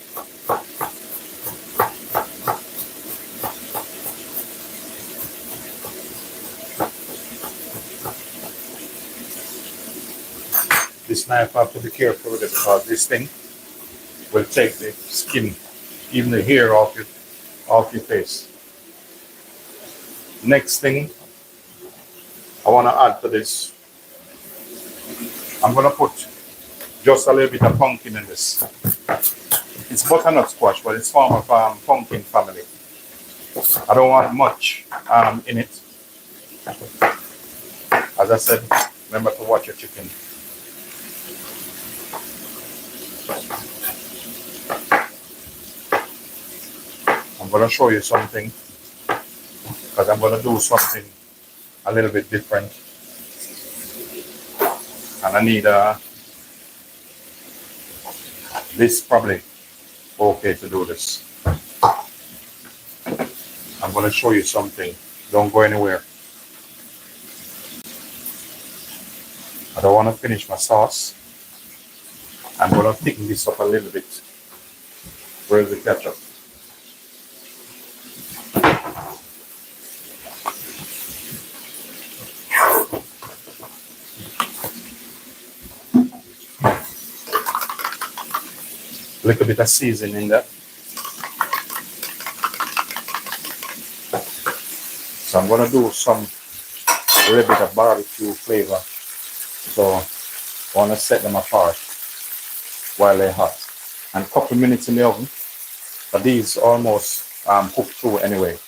[SPEAKER 1] This knife I have to be careful with it because this thing will take the skin, even the hair off your face. Next thing I want to add to this, I'm going to put just a little bit of pumpkin in this. It's butternut squash, but it's form of pumpkin family. I don't want much in it. As I said, remember to watch your chicken. I'm going to show you something because I'm going to do something a little bit different. And I need this probably okay to do this. I'm going to show you something. Don't go anywhere. I don't want to finish my sauce. I'm going to thicken this up a little bit. Where's the ketchup? A little bit of seasoning in there. So I'm going to do a little bit of barbecue flavor. So I want to set them apart while they're hot. And a couple minutes in the oven. But these almost cooked through anyway.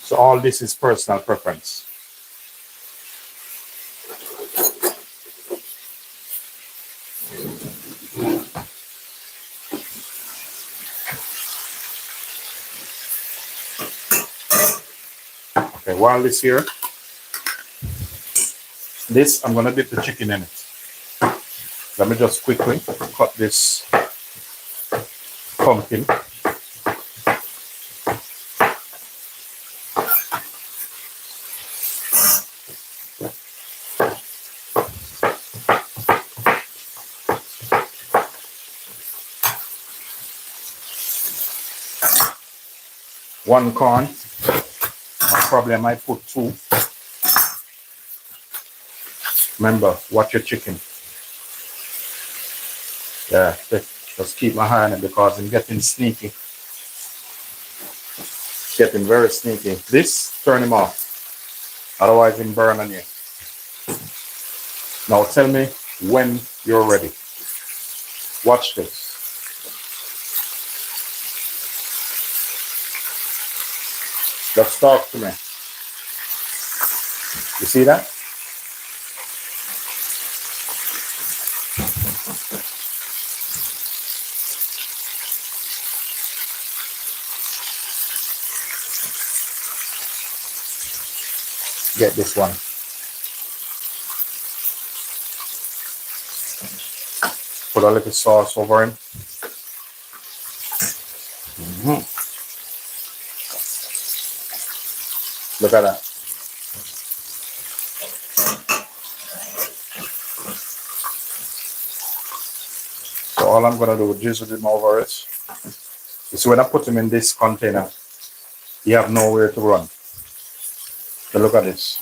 [SPEAKER 1] So all this is personal preference. Okay, while this here, I'm going to dip the chicken in it. Let me just quickly cut this pumpkin. One corn. Probably I might put two. Remember, watch your chicken. Yeah, just keep my eye on it because I'm getting sneaky. Getting very sneaky. This, turn him off. Otherwise, he'll burn on you. Now tell me when you're ready. Watch this. Just talk to me. You see that? Get this one. Put a little sauce over him. Look at that. So all I'm going to do is drizzle him over it. So when I put him in this container, you have nowhere to run. So look at this.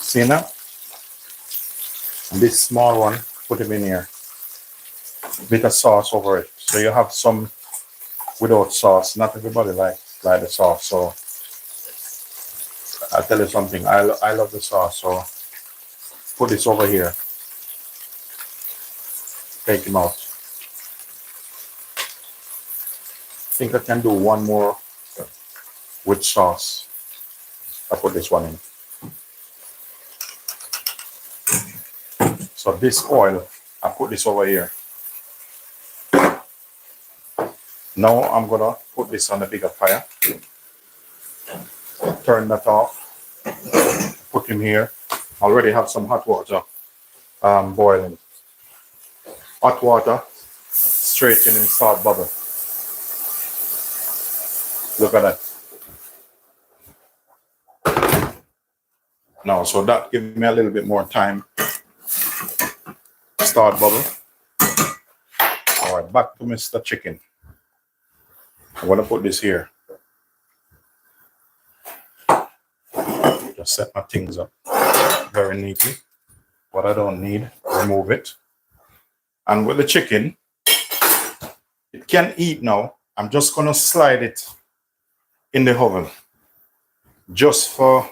[SPEAKER 1] See now? This small one, put it in here. Bit of sauce over it. So you have some without sauce. Not everybody like the sauce. So I'll tell you something. I love the sauce. So put this over here. Take him out. I think I can do one more with sauce. I put this one in. So this oil, I put this over here. Now I'm gonna put this on a bigger fire. Turn that off. Put him here. Already have some hot water boiling. Hot water straight in salt bubble. Look at that. Now, so that gives me a little bit more time. Start bubble. All right, back to Mr. Chicken. I'm gonna put this here. Just set my things up very neatly. What I don't need, remove it. And with the chicken, it can eat now. I'm just gonna slide it in the oven just for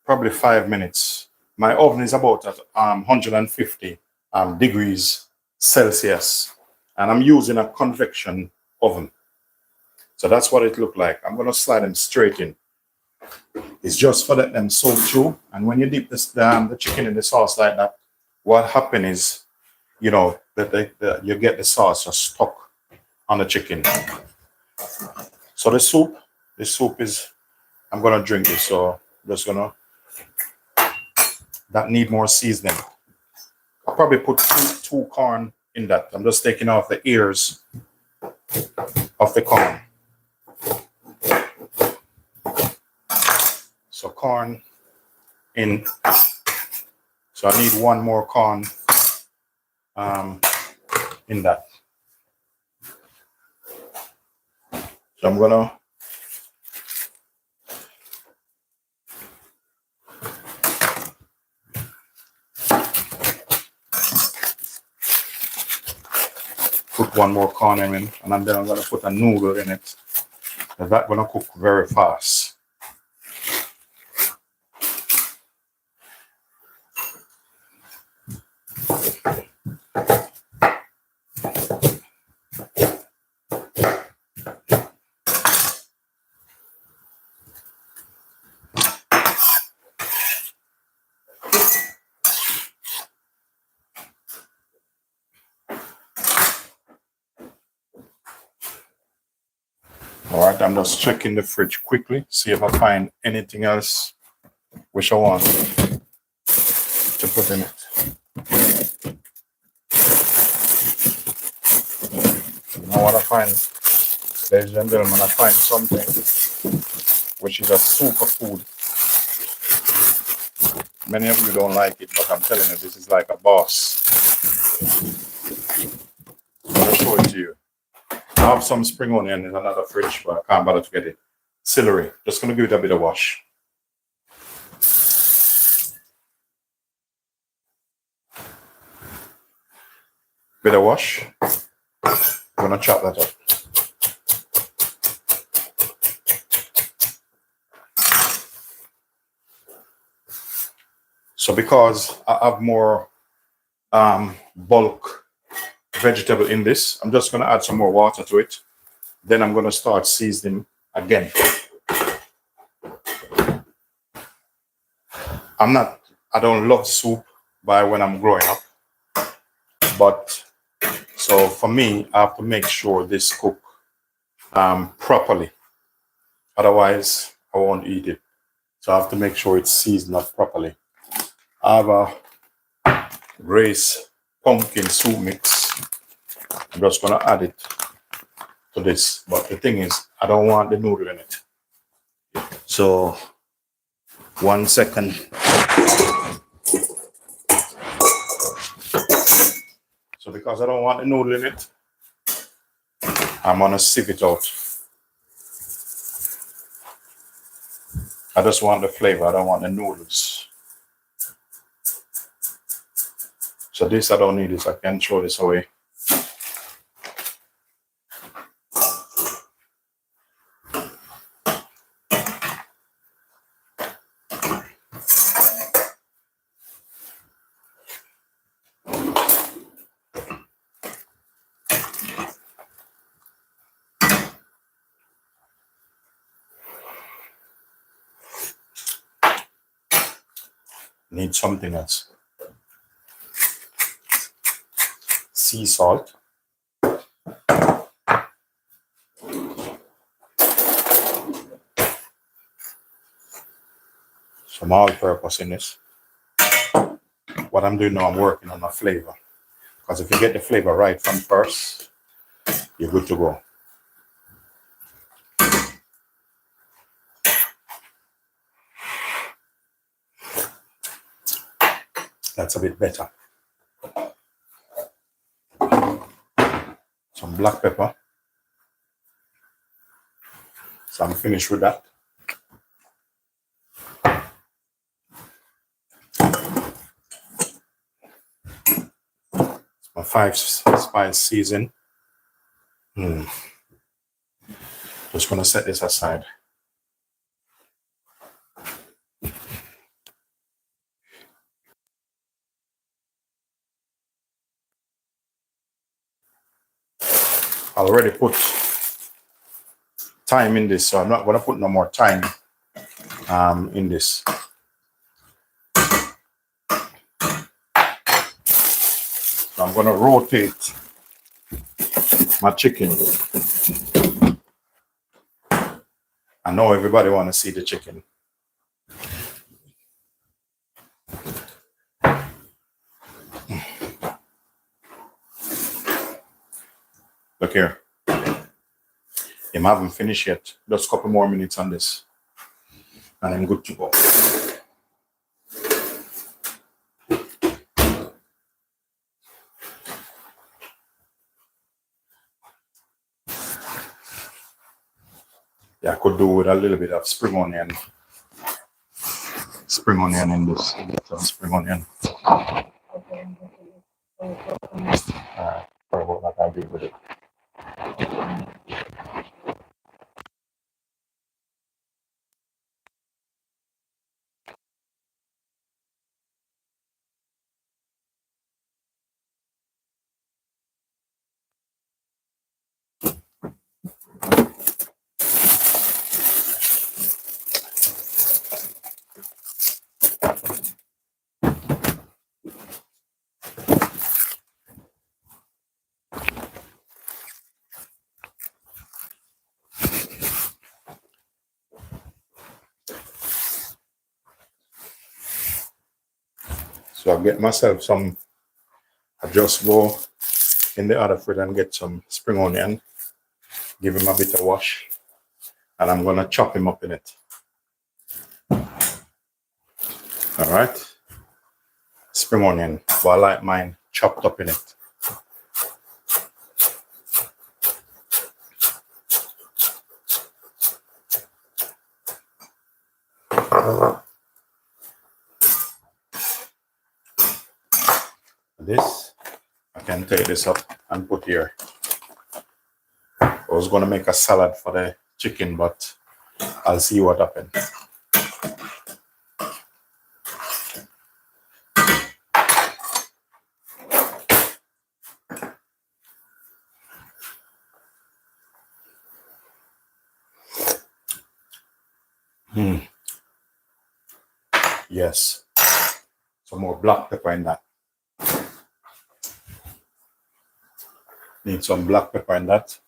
[SPEAKER 1] probably 5 minutes. My oven is about at 150 degrees Celsius, and I'm using a convection oven. So that's what it looked like. I'm gonna slide them straight in. It's just for them soak through. And when you dip the chicken in the sauce like that, what happens is, you know, that you get the sauce just stuck on the chicken. So the soup is, I'm gonna drink this. So I'm just gonna, that need more seasoning. I'll probably put two corn in that. I'm just taking off the ears of the corn. So corn in. So I need one more corn in that. So I'm gonna put one more corn in, and then I'm gonna put a noodle in it. That's gonna cook very fast. All right, I'm just checking the fridge quickly, see if I find anything else which I want to put in it. Now what I find, ladies and gentlemen, I find something which is a superfood. Many of you don't like it, but I'm telling you, this is like a boss. I'm going to show it to you. I have some spring onion in another fridge, but I can't bother to get it. Celery, just going to give it a bit of wash. Bit of wash. I'm going to chop that up. So because I have more bulk vegetable in this, I'm just going to add some more water to it. Then I'm going to start seasoning again. I don't love soup by when I'm growing up. But so for me, I have to make sure this cook properly. Otherwise, I won't eat it. So I have to make sure it's seasoned up properly. I have a Grace pumpkin soup mix. I'm just going to add it to this. But the thing is, I don't want the noodle in it. So, 1 second. So because I don't want the noodle in it, I'm going to sieve it out. I just want the flavor. I don't want the noodles. So this, I don't need this. I can throw this away. Need something else. Sea salt. Some all-purpose in this. What I'm doing now, I'm working on a flavor. Because if you get the flavor right from first, you're good to go. That's a bit better. Some black pepper. So I'm finished with that. My 5-spice season. Just gonna set this aside. I already put thyme in this, so I'm not gonna put no more thyme in this. So I'm gonna rotate my chicken. I know everybody wanna see the chicken. Look here. I haven't finished yet. Just a couple more minutes on this. And I'm good to go. Yeah, I could do with a little bit of spring onion. Spring onion in this. Some spring onion. Sorry about that. I'll be with it. So I'll get myself some. I just go in the other fridge and get some spring onion. Give him a bit of wash. And I'm gonna chop him up in it. All right. Spring onion. But I like mine chopped up in it. This, I can take this up and put here. I was gonna make a salad for the chicken, but I'll see what happens. Yes. Some more black pepper in that. Need some black pepper in that.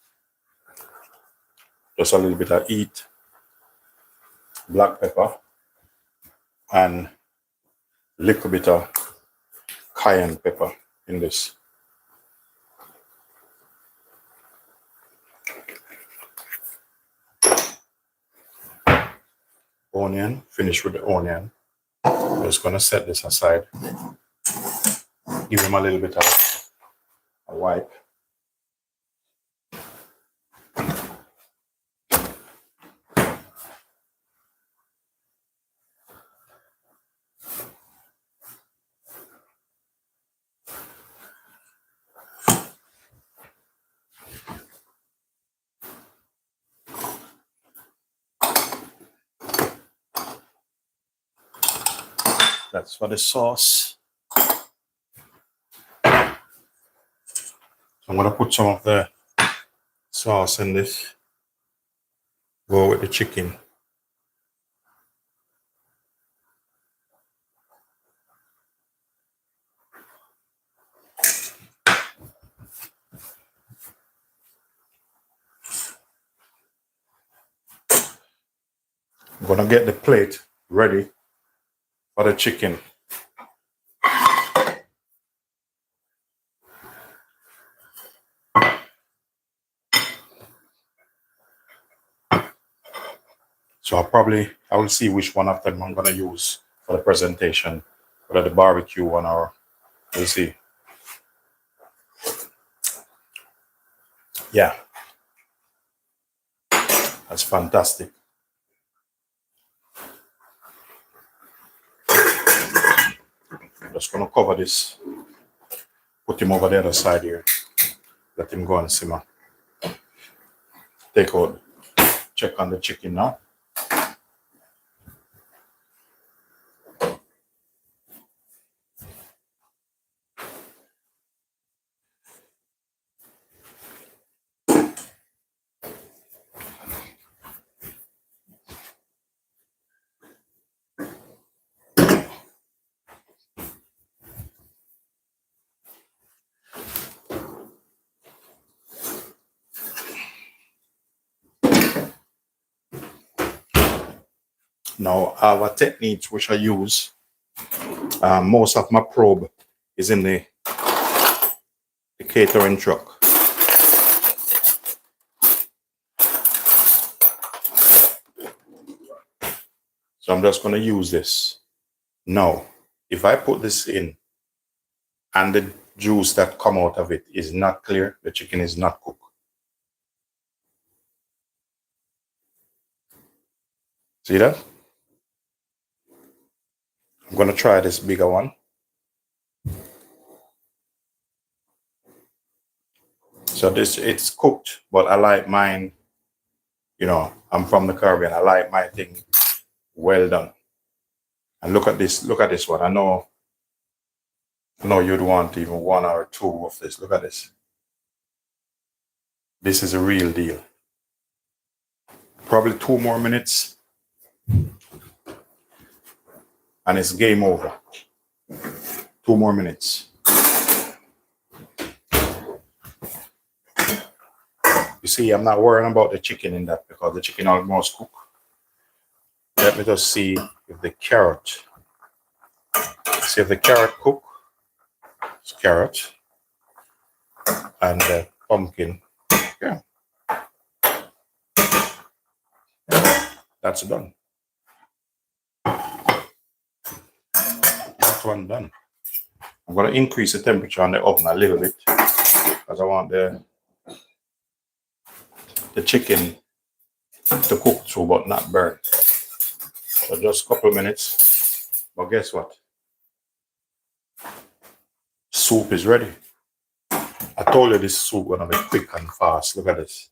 [SPEAKER 1] Just a little bit of heat. Black pepper. And a little bit of cayenne pepper in this. Onion, finish with the onion. I'm just gonna set this aside. Give him a little bit of a wipe. That's for the sauce. I'm gonna put some of the sauce in this. Go with the chicken. I'm gonna get the plate ready for the chicken. So I will see which one of them I'm gonna use for the presentation, whether the barbecue one or we'll see. Yeah, that's fantastic. I'm just gonna cover this, put him over the other side here, let him go and simmer. Take out, check on the chicken now. Now, our techniques which I use, most of my probe is in the catering truck. So I'm just going to use this. Now, if I put this in and the juice that come out of it is not clear, the chicken is not cooked. See that? I'm going to try this bigger one. So it's cooked, but I like mine, you know, I'm from the Caribbean. I like my thing well done. And look at this one. I know you'd want even one or two of this. Look at this. This is a real deal. Probably 2 more minutes and it's game over. 2 more minutes. You see, I'm not worrying about the chicken in that because the chicken almost cooked. Let me just see if the carrot. See if the carrot cook. It's carrot and the pumpkin. Yeah, that's done. That's one done. I'm going to increase the temperature on the oven a little bit because I want the chicken to cook through but not burn. So just a couple of minutes. But guess what? Soup is ready. I told you this soup gonna be quick and fast. Look at this.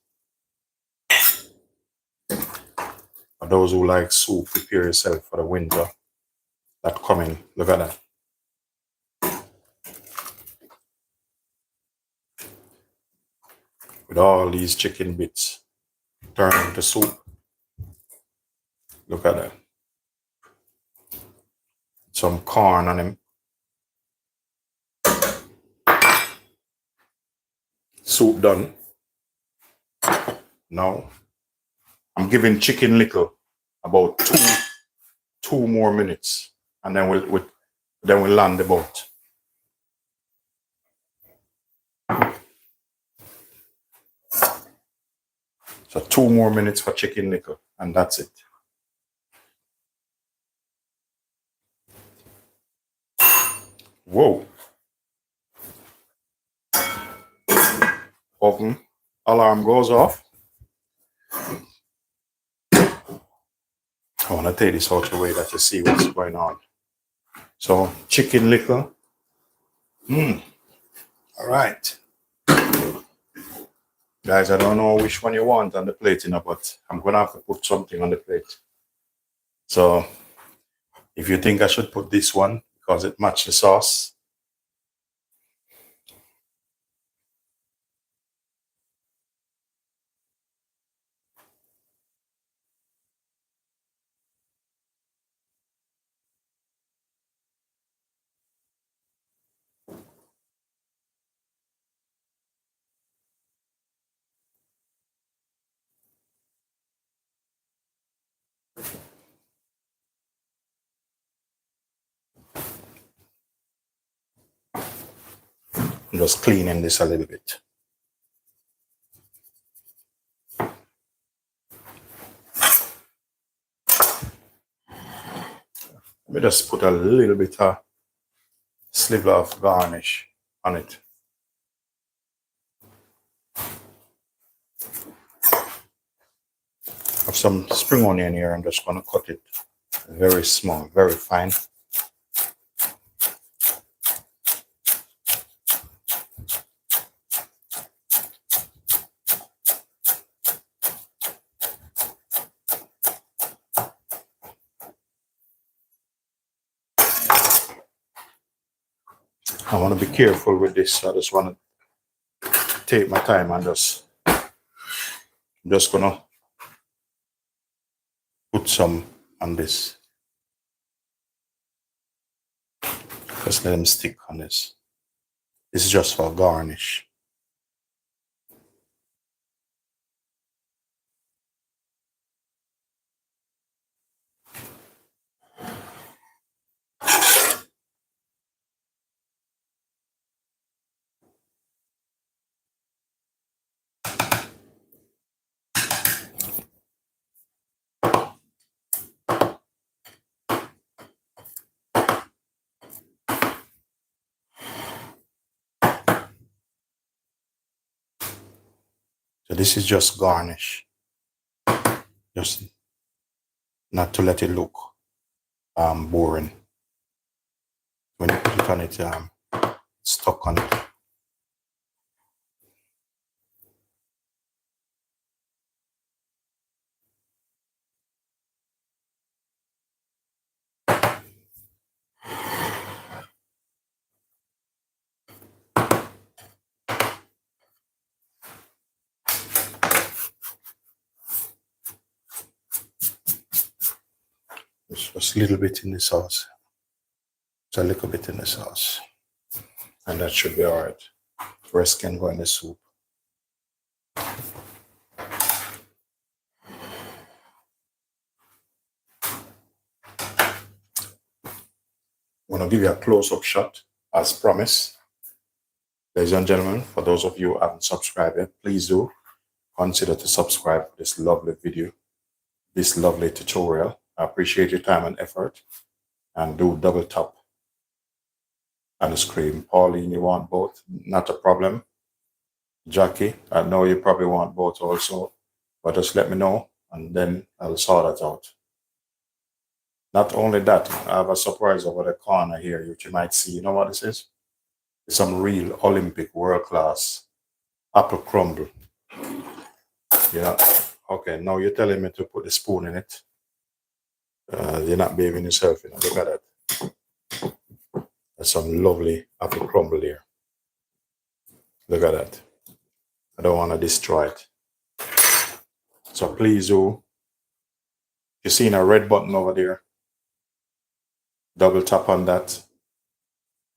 [SPEAKER 1] For those who like soup, prepare yourself for the winter that coming. Look at that. With all these chicken bits turned into soup. Look at that. Some corn on him. Soup done. Now I'm giving chicken lickle about two more minutes, and then we'll land the boat. So 2 more minutes for chicken lickle, and that's it. Whoa. Oven alarm goes off. I want to take this out of the way that you see what's going on. So chicken lickle. All right. Guys, I don't know which one you want on the plate, but I'm going to have to put something on the plate. So If you think I should put this one because it matches the sauce, I'm just cleaning this a little bit. Let me just put a little bit of sliver of garnish on it. I have some spring onion here. I'm just going to cut it very small, very fine. I want to be careful with this. I just want to take my time and I'm just going to put some on this. Just let them stick on this. This is just for garnish. So this is just garnish. Just not to let it look boring. When you put it on it, it's stuck on it. Just a little bit in the sauce. Just a little bit in the sauce. And that should be all right. The rest can go in the soup. I'm going to give you a close-up shot, as promised. Ladies and gentlemen, for those of you who haven't subscribed yet, please do consider to subscribe for this lovely video, this lovely tutorial. I appreciate your time and effort. And do double tap on the screen. Pauline, you want both? Not a problem. Jackie, I know you probably want both also, but just let me know and then I'll sort that out. Not only that, I have a surprise over the corner here, which you might see. You know what this is? It's some real Olympic world-class apple crumble. Yeah. Okay, now you're telling me to put the spoon in it. You're not behaving yourself, you know. Look at that. There's some lovely apple crumble here. Look at that. I don't want to destroy it. So please do. You're seeing a red button over there. Double tap on that.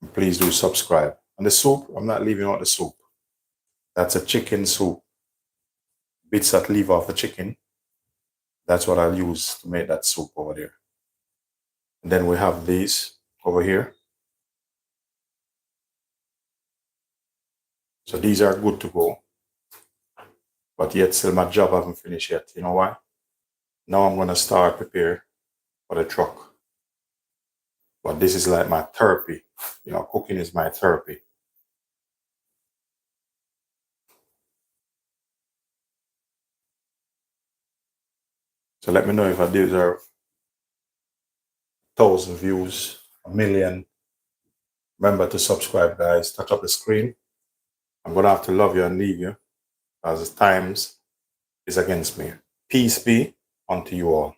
[SPEAKER 1] And please do subscribe. And the soup, I'm not leaving out the soup. That's a chicken soup. Bits that leave off the chicken. That's what I'll use to make that soup over there. And then we have these over here. So these are good to go. But yet still my job haven't finished yet. You know why? Now I'm going to start prepare for the truck. But this is like my therapy. You know, cooking is my therapy. So let me know if I deserve 1,000 views, 1,000,000. Remember to subscribe, guys. Touch up the screen. I'm going to have to love you and leave you, as times is against me. Peace be unto you all.